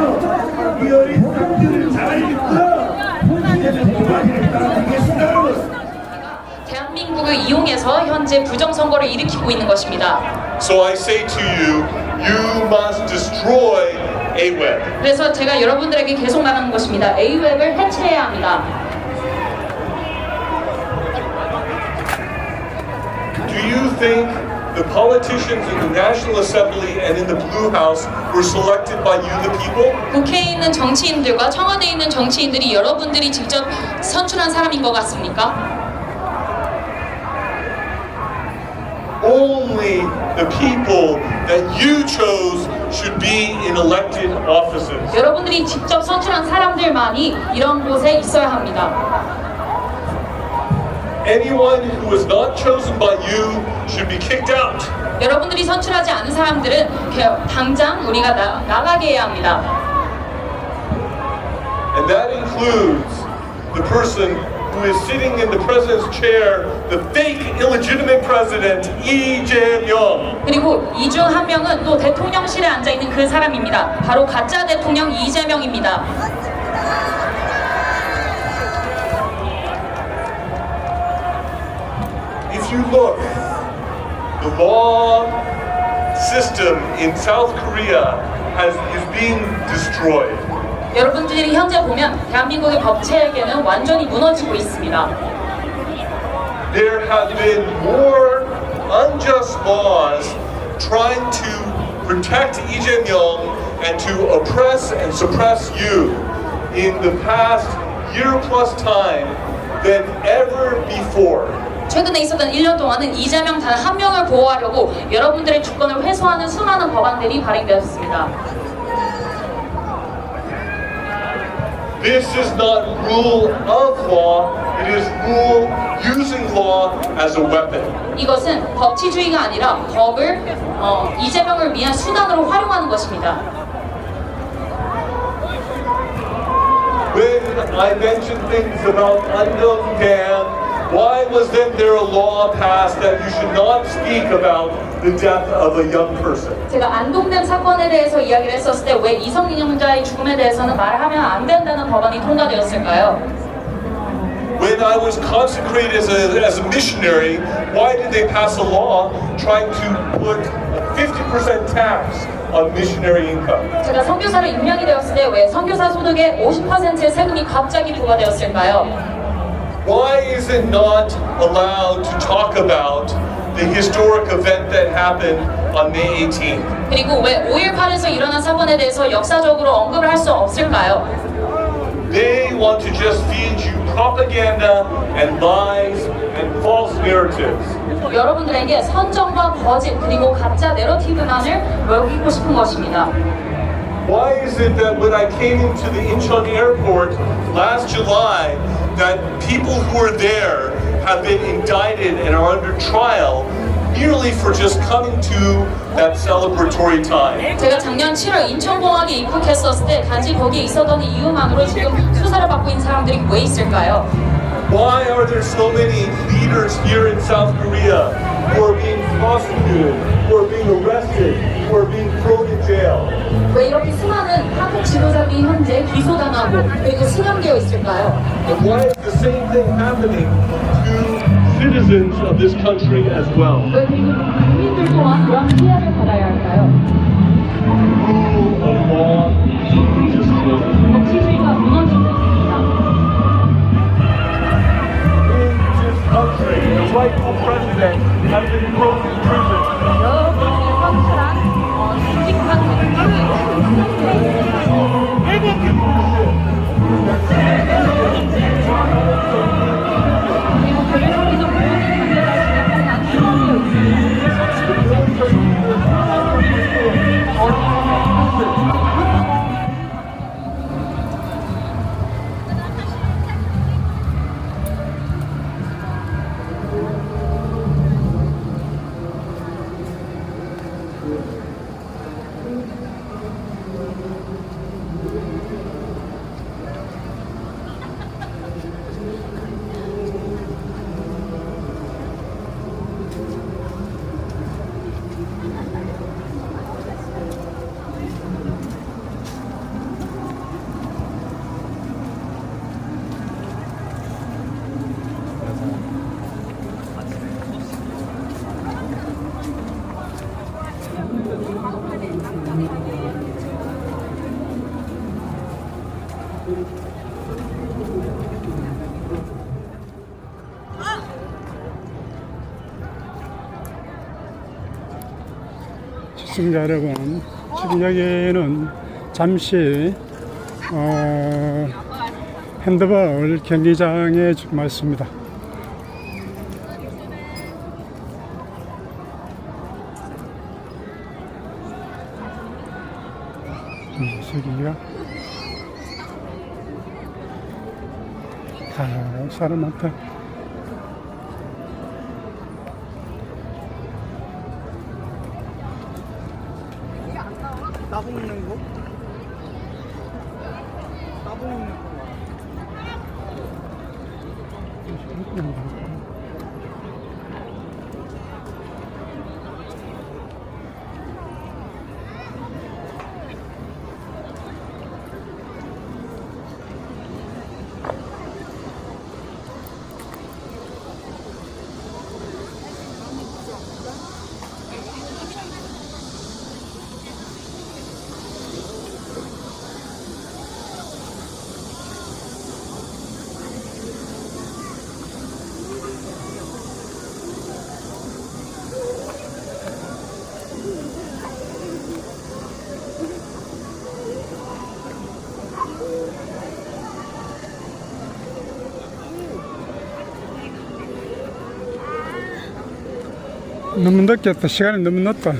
이 어린 사람들을 잘 이끌어 이제는 도와주를 따라드리겠습니다. 여러분. 대한민국을 이용해서 현재 부정선거를 일으키고 있는 것입니다. So I say to you, you must destroy AWEB. 그래서 제가 여러분들에게 계속 말하는 것입니다. AWEB을 해체해야 합니다. Do you think the politicians in the National Assembly and in the Blue House were selected by you, the people? 국회에 있는 정치인들과 청와대에 있는 정치인들이 여러분들이 직접 선출한 사람인 것 같습니까? only the people that you chose should be in elected offices. 여러분들이 직접 선출한 사람들만이 이런 곳에 있어야 합니다. Anyone who was not chosen by you should be kicked out. 여러분들이 선출하지 않은 사람들은 당장 우리가 나가게 해야 합니다. And that includes the person who is sitting in the president's chair, the fake illegitimate president, Lee Jae-myung. 그리고 이 중 한 명은 또 대통령실에 앉아 있는 그 사람입니다. 바로 가짜 대통령 이재명입니다. If you look, the law system in South Korea is being destroyed. 여러분들이 현재 보면 대한민국의 법 체계는 완전히 무너지고 있습니다. There have been more unjust laws trying to protect Lee Jae-myung and to oppress and suppress you in the past year plus time than ever before. 최근에 있었던 1년 동안은 이재명 단 한 명을 보호하려고 여러분들의 주권을 회수하는 수많은 법안들이 발의되었습니다. This is not rule of law, it is rule using law as a weapon. 이것은 법치주의가 아니라 법을 이재명을 위한 수단으로 활용하는 것입니다. When I mentioned things about unknown dam, why was then there a law passed that you should not speak about the death of a young person? 제가 안동댐 사건에 대해서 이야기를 했었을 때 왜 이성영자의 죽음에 대해서는 말을 하면 안 된다는 법안이 통과되었을까요? When I was consecrated as a missionary, why did they pass a law trying to put a 50% tax on missionary income? 제가 선교사로 임명이 되었을 때 왜 선교사 소득의 50%의 세금이 갑자기 부과되었을까요? Why is it not allowed to talk about the historic event that happened on May 18th? 그리고 왜 5.18에서 일어난 사건에 대해서 역사적으로 언급을 할 수 없을까요? They want to just feed you propaganda and lies and false narratives. 여러분들에게 선정과 거짓 그리고 가짜 내러티브만을 먹이고 싶은 것입니다. Why is it that when I came into the Incheon airport last July, that people who were there have been indicted and are under trial merely for just coming to that celebratory time? 제가 작년 7월 인천공항에 입국했었을 때 단지 거기에 있었던 이유만으로 지금 수사를 받고 있는 사람들이 왜 있을까요? Why are there so many leaders here in South Korea who are being prosecuted, who are being arrested, who are being thrown in jail? 왜 이렇게 수많은 한국 지도자들이 현재 기소당하고 그리고 수감되어 있을까요? And why is the same thing happening to citizens of this country as well? 왜 그리고 국민들 또한 이런 피해를 받아야 할까요? Rule of law is destroyed. 법치주의가 무너지고 있습니다. Country, the rightful president has been thrown in prison. 여러분들의 선출한 수직한 그리고 교회 속에서 부모님 관계자식이 항상 시청자 여러분, 지금 여기는 잠시 핸드볼 경기장에 지금 왔습니다. 저기가 사람 많다. 따봉 있는 거? 따봉 있는 거. 너무 늦겠다. 시간이 너무 늦다.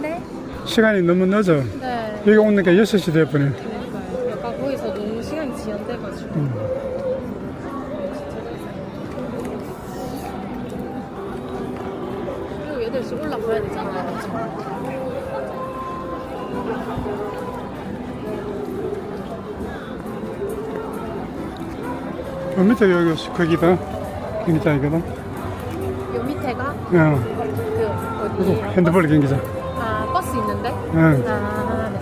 네? 시간이 너무 늦어. 네. 여기 오니까 6시 돼버려. 그러니까요. 약간 거기서 너무 시간이 지연돼가지고. 그리고 8시 올라가야 되잖아요. 밑에 여기 거기다. 경기장이거든. 요 밑에가? 어. 그 그리고 어디? 핸드볼 경기장. 아, 버스 있는데? 응. 아, 네.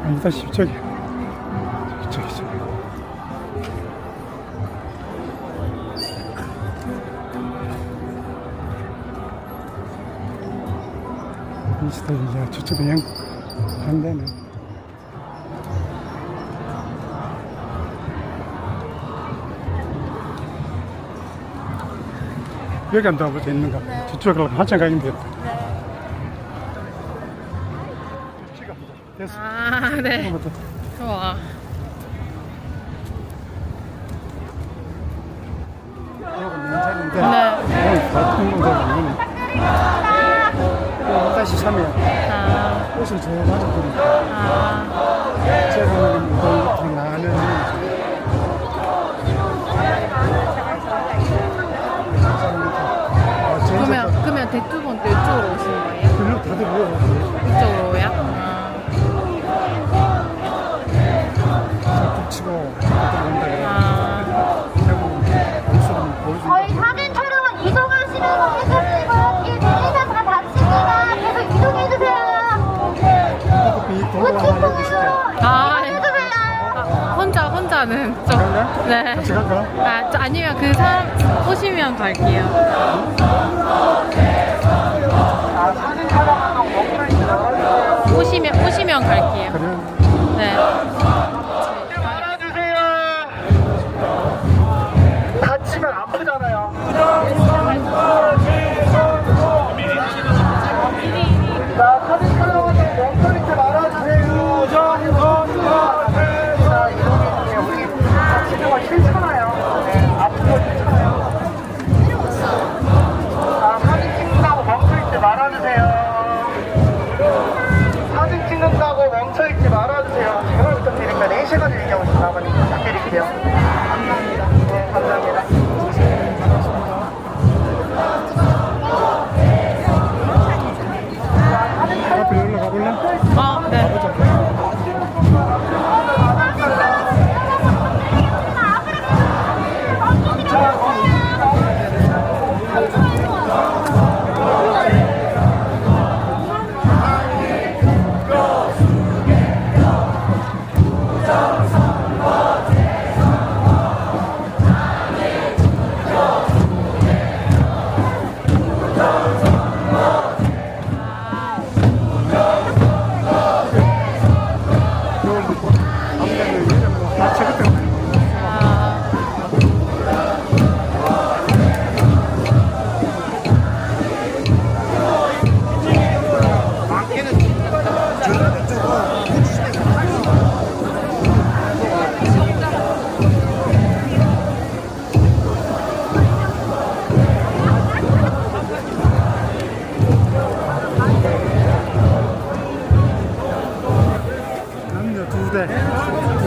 일단 저기. 이스타 이제 저쪽에 양 반대네. 여기 안 나와보자 있는가? 네. 저쪽으로 한참 가긴 됐다. 됐어. 아, 네. 좋아. 네. 같은 동작이네. 다시 3일. 아. 옷을 제일 먼저 부르니까. 제가 무더운 것들이 나는. 그러면 대투분 또 이쪽으로 오시는 거예요? 글로 다들 모여. 이쪽으로요? 치고 들어온다 그래. 저희 사진 촬영은 이동하시면서 해주시고 뒤에 내리면 다 닫힙니다. 계속 이동해주세요. 우측으로 아, 이동해주세요. 혼자는 좀. 네. 같이 갈까? 아, 아니면 그 사람 오시면 갈게요. 오시면 갈게요. 네. 다치면 아프잖아요. 자, 사진 촬영은 멈춰 있지 말아주세요. 자, 이동해 우리 다치는 거 싫잖아요. 네, 아픈 거 싫잖아요. 자, 사진 찍는다고 멈춰 있지 말아주세요. 사진 찍는다고 멈춰 있지 말아주세요. 제발 부탁드립니다. 4시간 얘기하고 있습니다. 아버님 부탁드릴게요. 감사합니다. 네, 감사합니다. 앞에 올라가 볼래? 아, 네.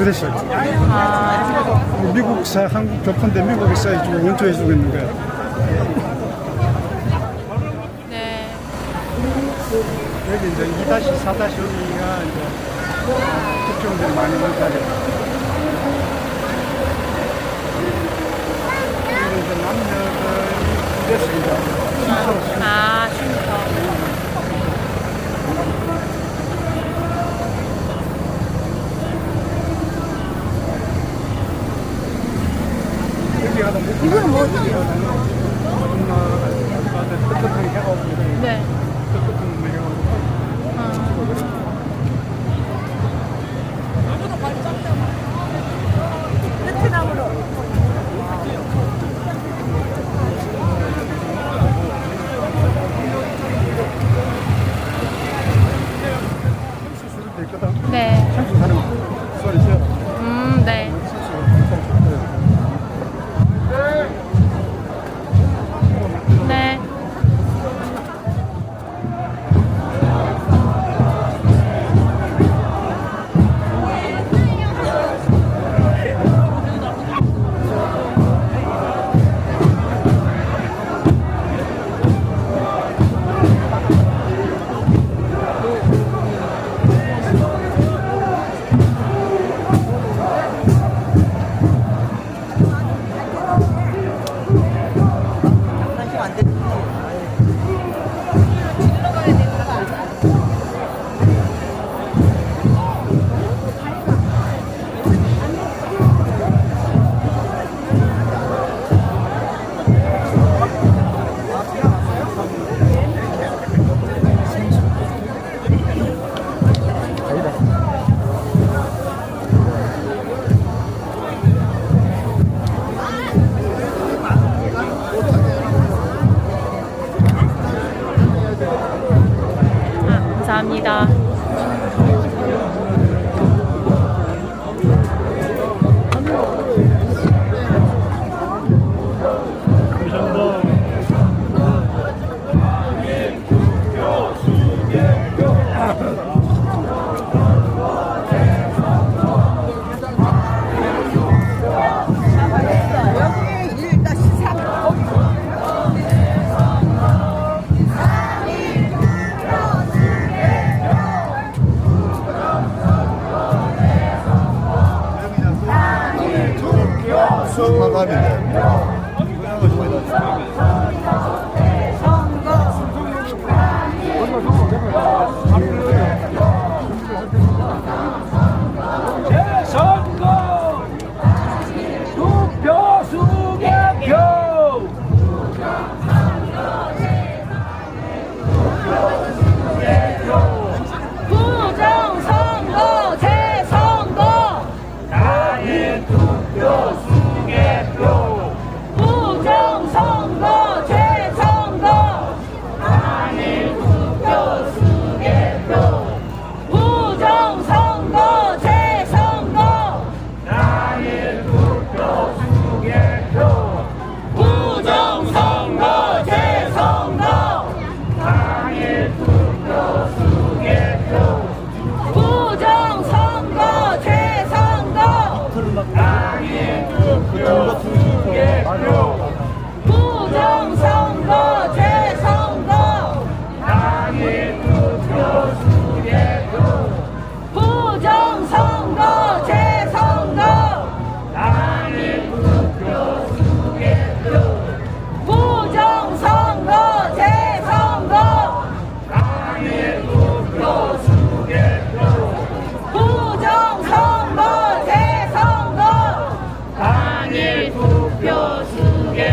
그랬어요. 미국사 한국 교포인데 미국에서 해주고 원조해주고 있는 거야. 네. 여기 이제 2-4-5가 이제 특종들이 많이 많다고. 이제 남녀들이 됐습니다. 아, 쉼터. 이건 뭐지? 뜨뜻하게 해가지고. 네. 뜨뜻한 해가지고. 베트남으로. 네. 네. 네. 감사합니다. 당일 투표 수개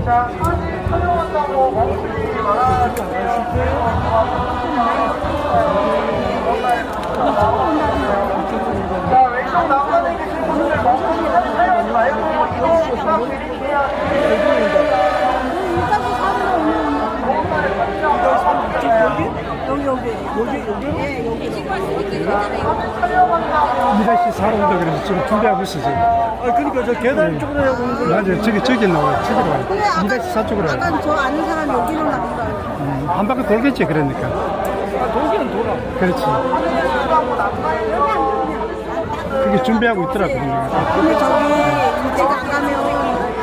자, 사진 촬영한다고 멈추지 말아주세요. 자, 왼쪽 나가는 계신 분들 멈추기 사진 촬영하지 말고 이동 부탁드릴게요. 미라시 사러 온다 그래서 지금 준비하고 있어 지금. 그러니까 저 계단 쪽으로 해야 오는 거예요. 맞아요. 저기 나와요. 저기로 와요. 미라시 사 쪽으로 와요. 약간 저 아는 사람 여기로 나온다. 한 바퀴 돌겠지 그러니까. 돌기는 돌아. 그렇지. 그게 준비하고 있더라고. 근데 저기 이제가 안 가면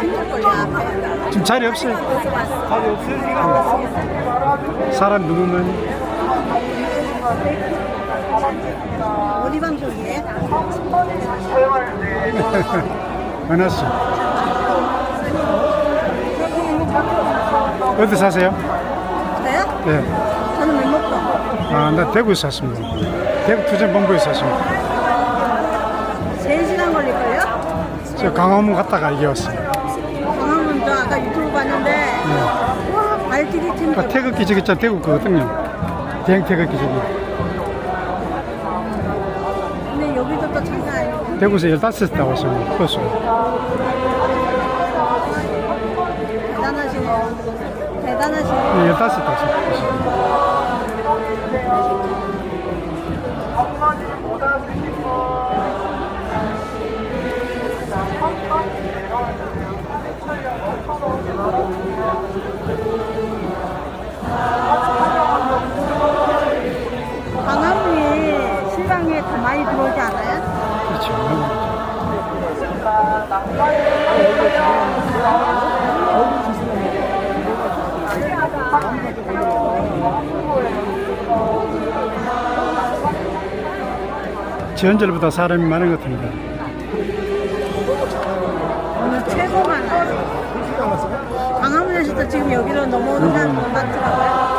힘들걸요 앞에. 지금 자리 없어요. 자리 없으니까. 사람 누르면 어디 방송이에요? 은하수. 어디 사세요? 저요? 네. 저는 왼목동. 아, 나 대구에서 샀습니다. 대구 투쟁본부에서 샀습니다. 3시간 걸릴걸요? 저 강화문 갔다가 이게 왔어요. 강화문 저 아까 유튜브 봤는데 와 발길이 틈. 그러니까 태극기 저기 있잖아. 태국 그거든요. 대형 태극기 저기. 근데 여기도 또 장난 아니고. 대구에서 15시 다 왔어요. 버스. 대단하시네. 대단하시네. 15시 다 왔어요. 강화문이 신랑에 더 많이 들어오지 않아요? 그렇죠. 지연절보다 사람이 많은 것 같습니다. 오늘 최고 많아요. 강화문에서도 지금 여기로 넘어오는 사람 너무 많더라고요.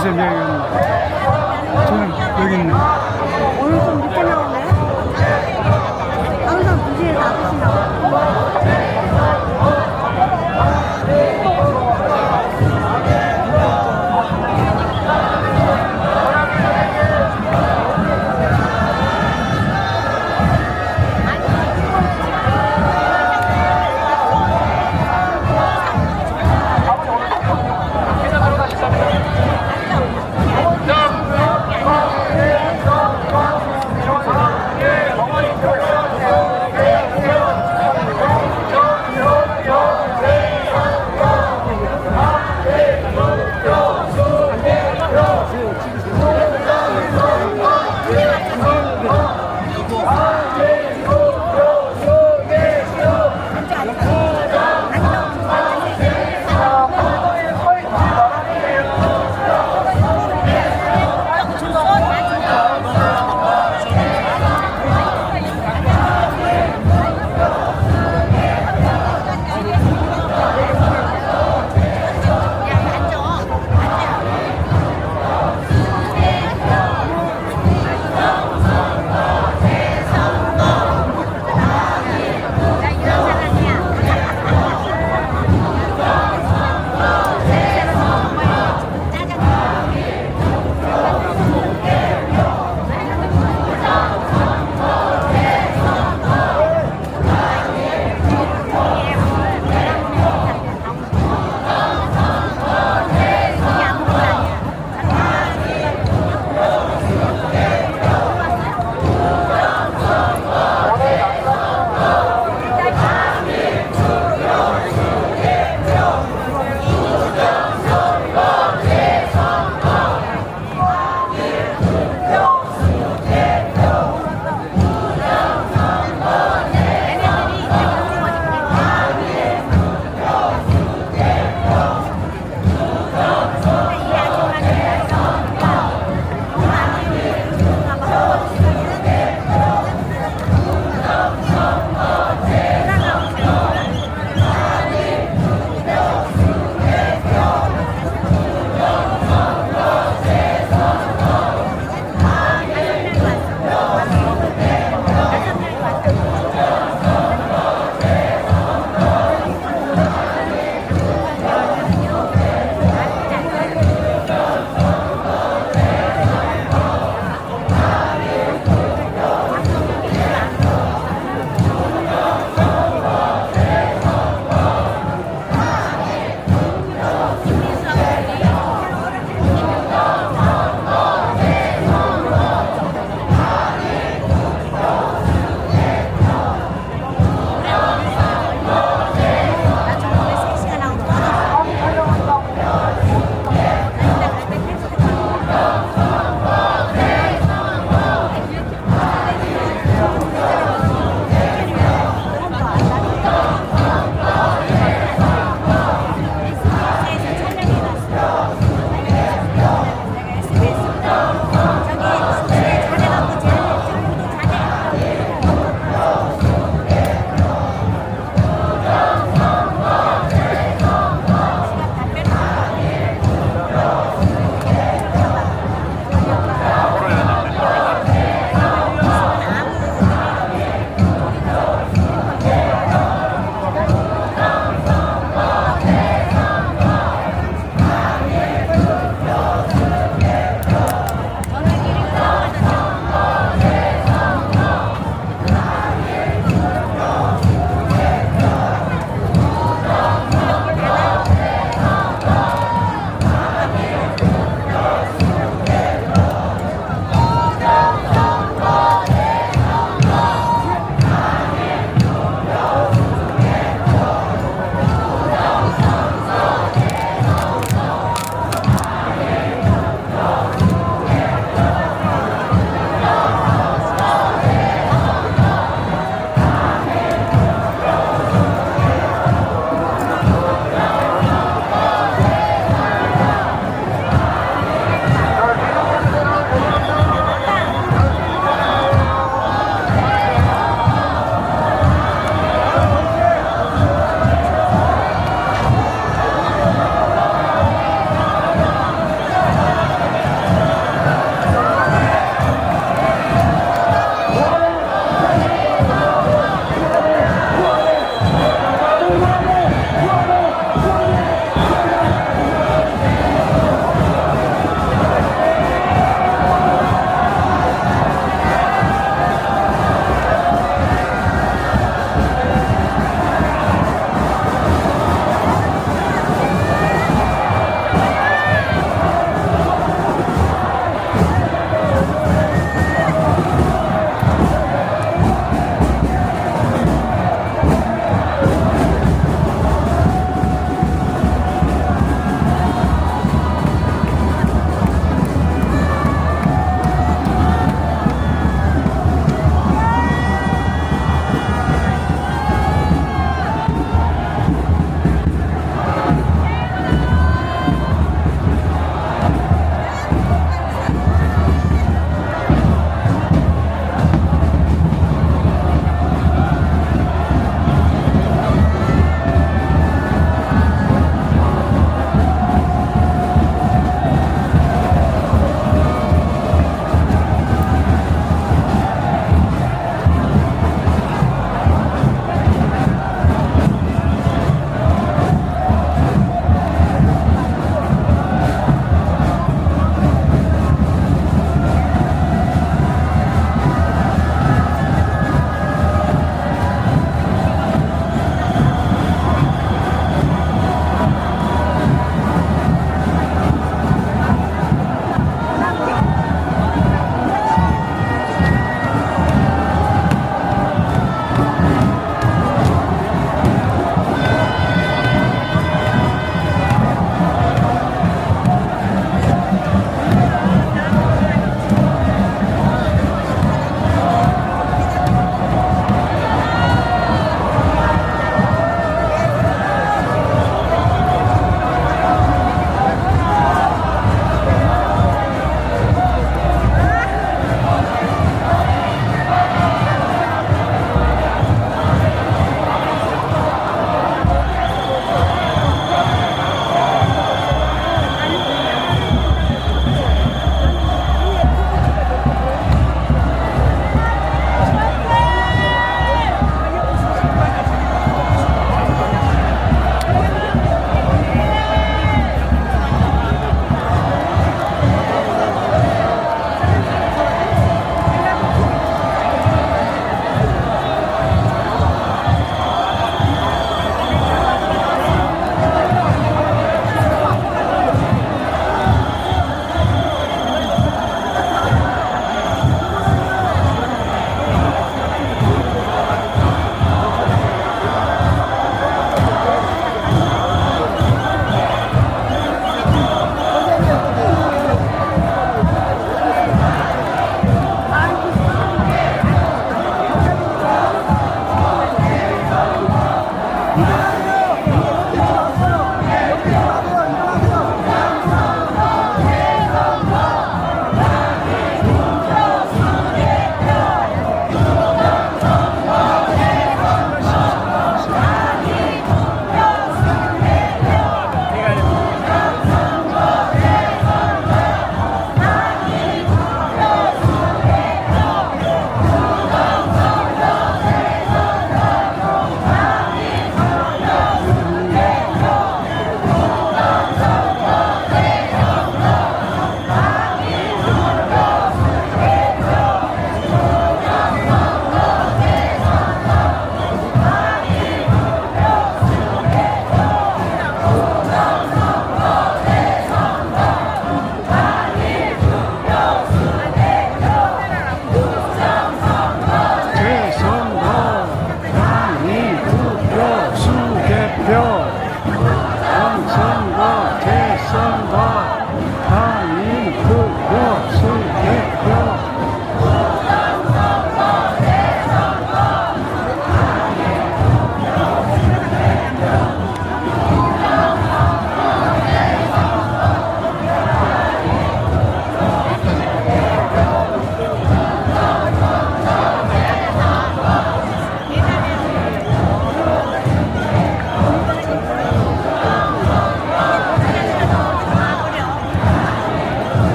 12시에 내려갑니다. 저는 여기 있네. 오늘 좀 늦게 나오네. 항상 2시에 5시 나와.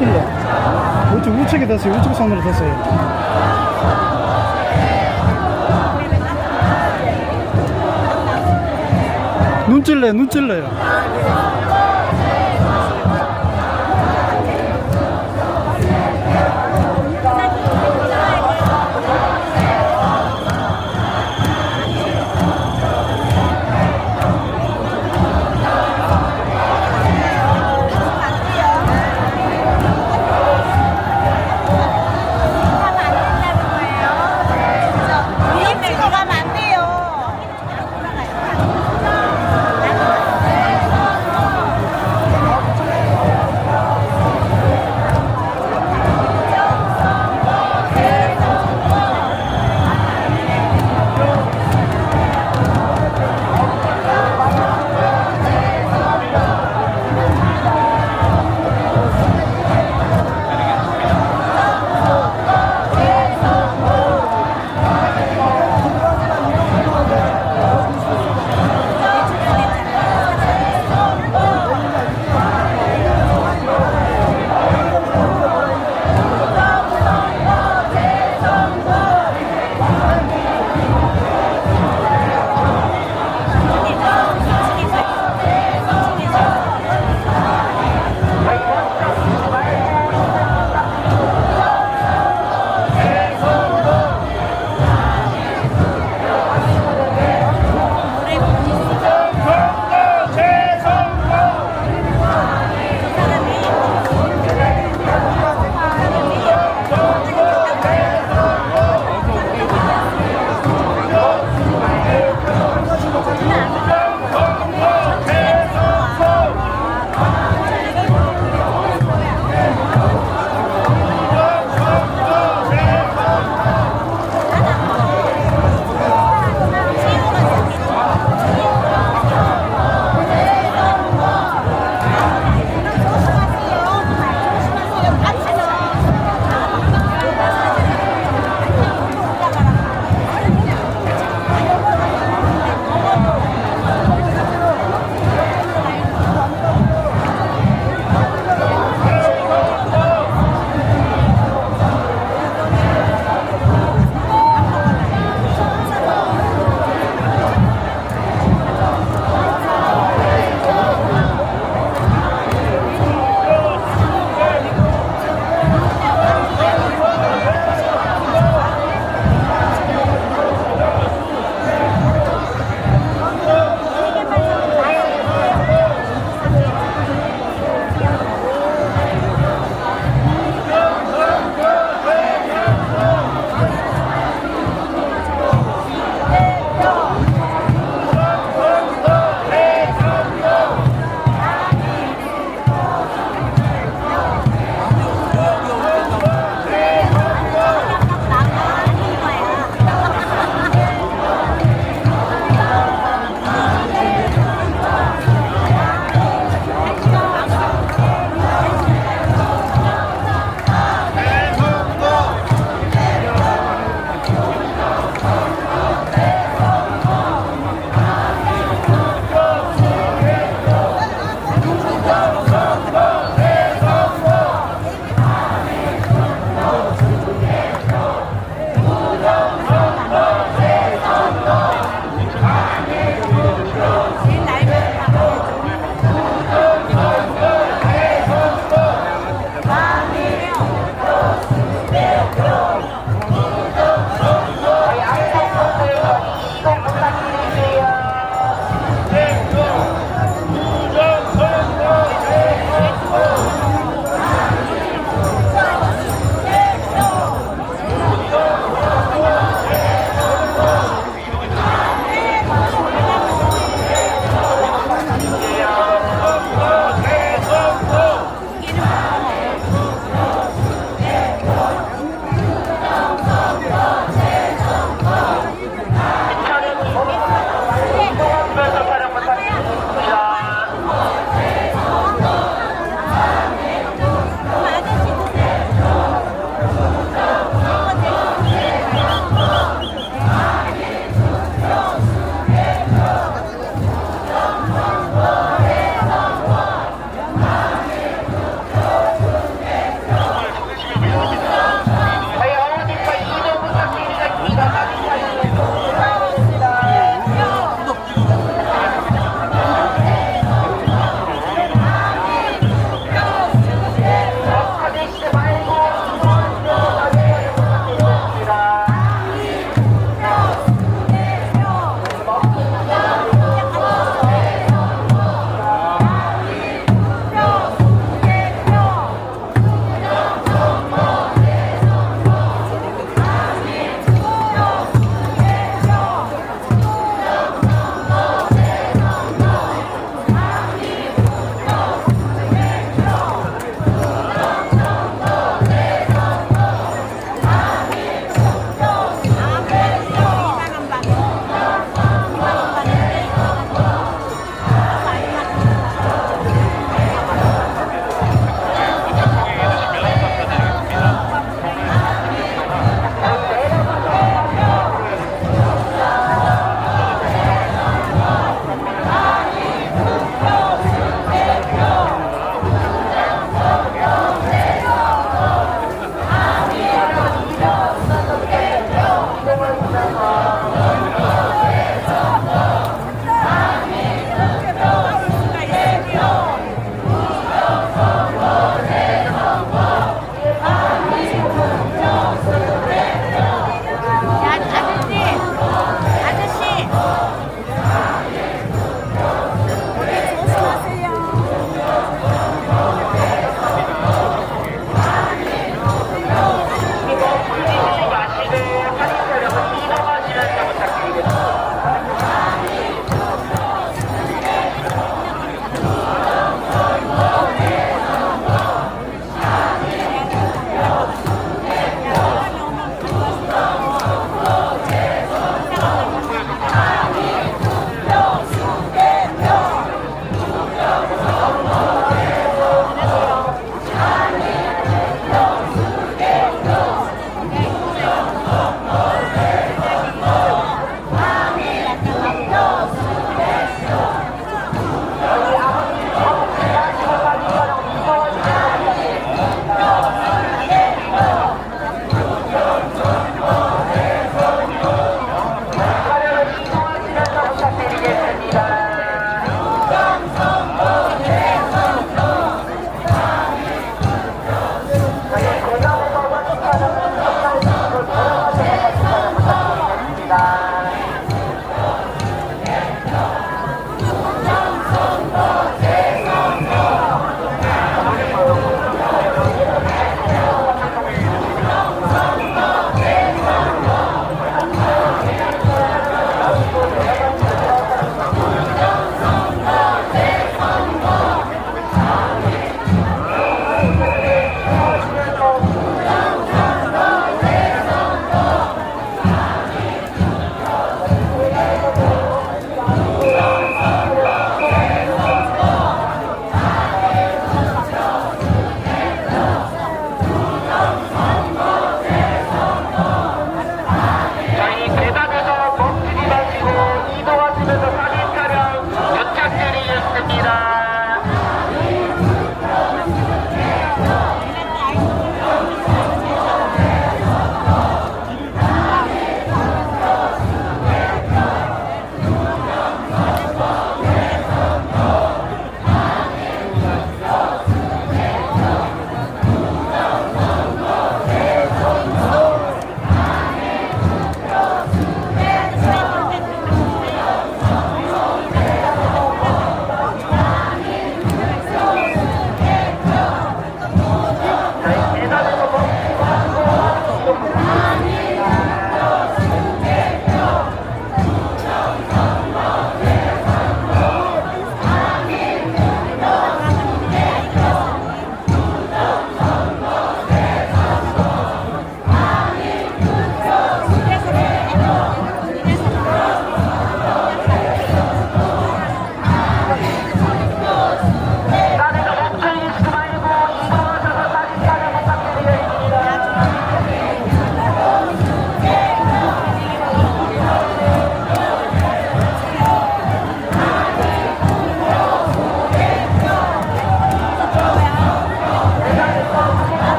눈찔레. 우측에 됐어요. 우측 손으로 됐어요. 눈찔레요.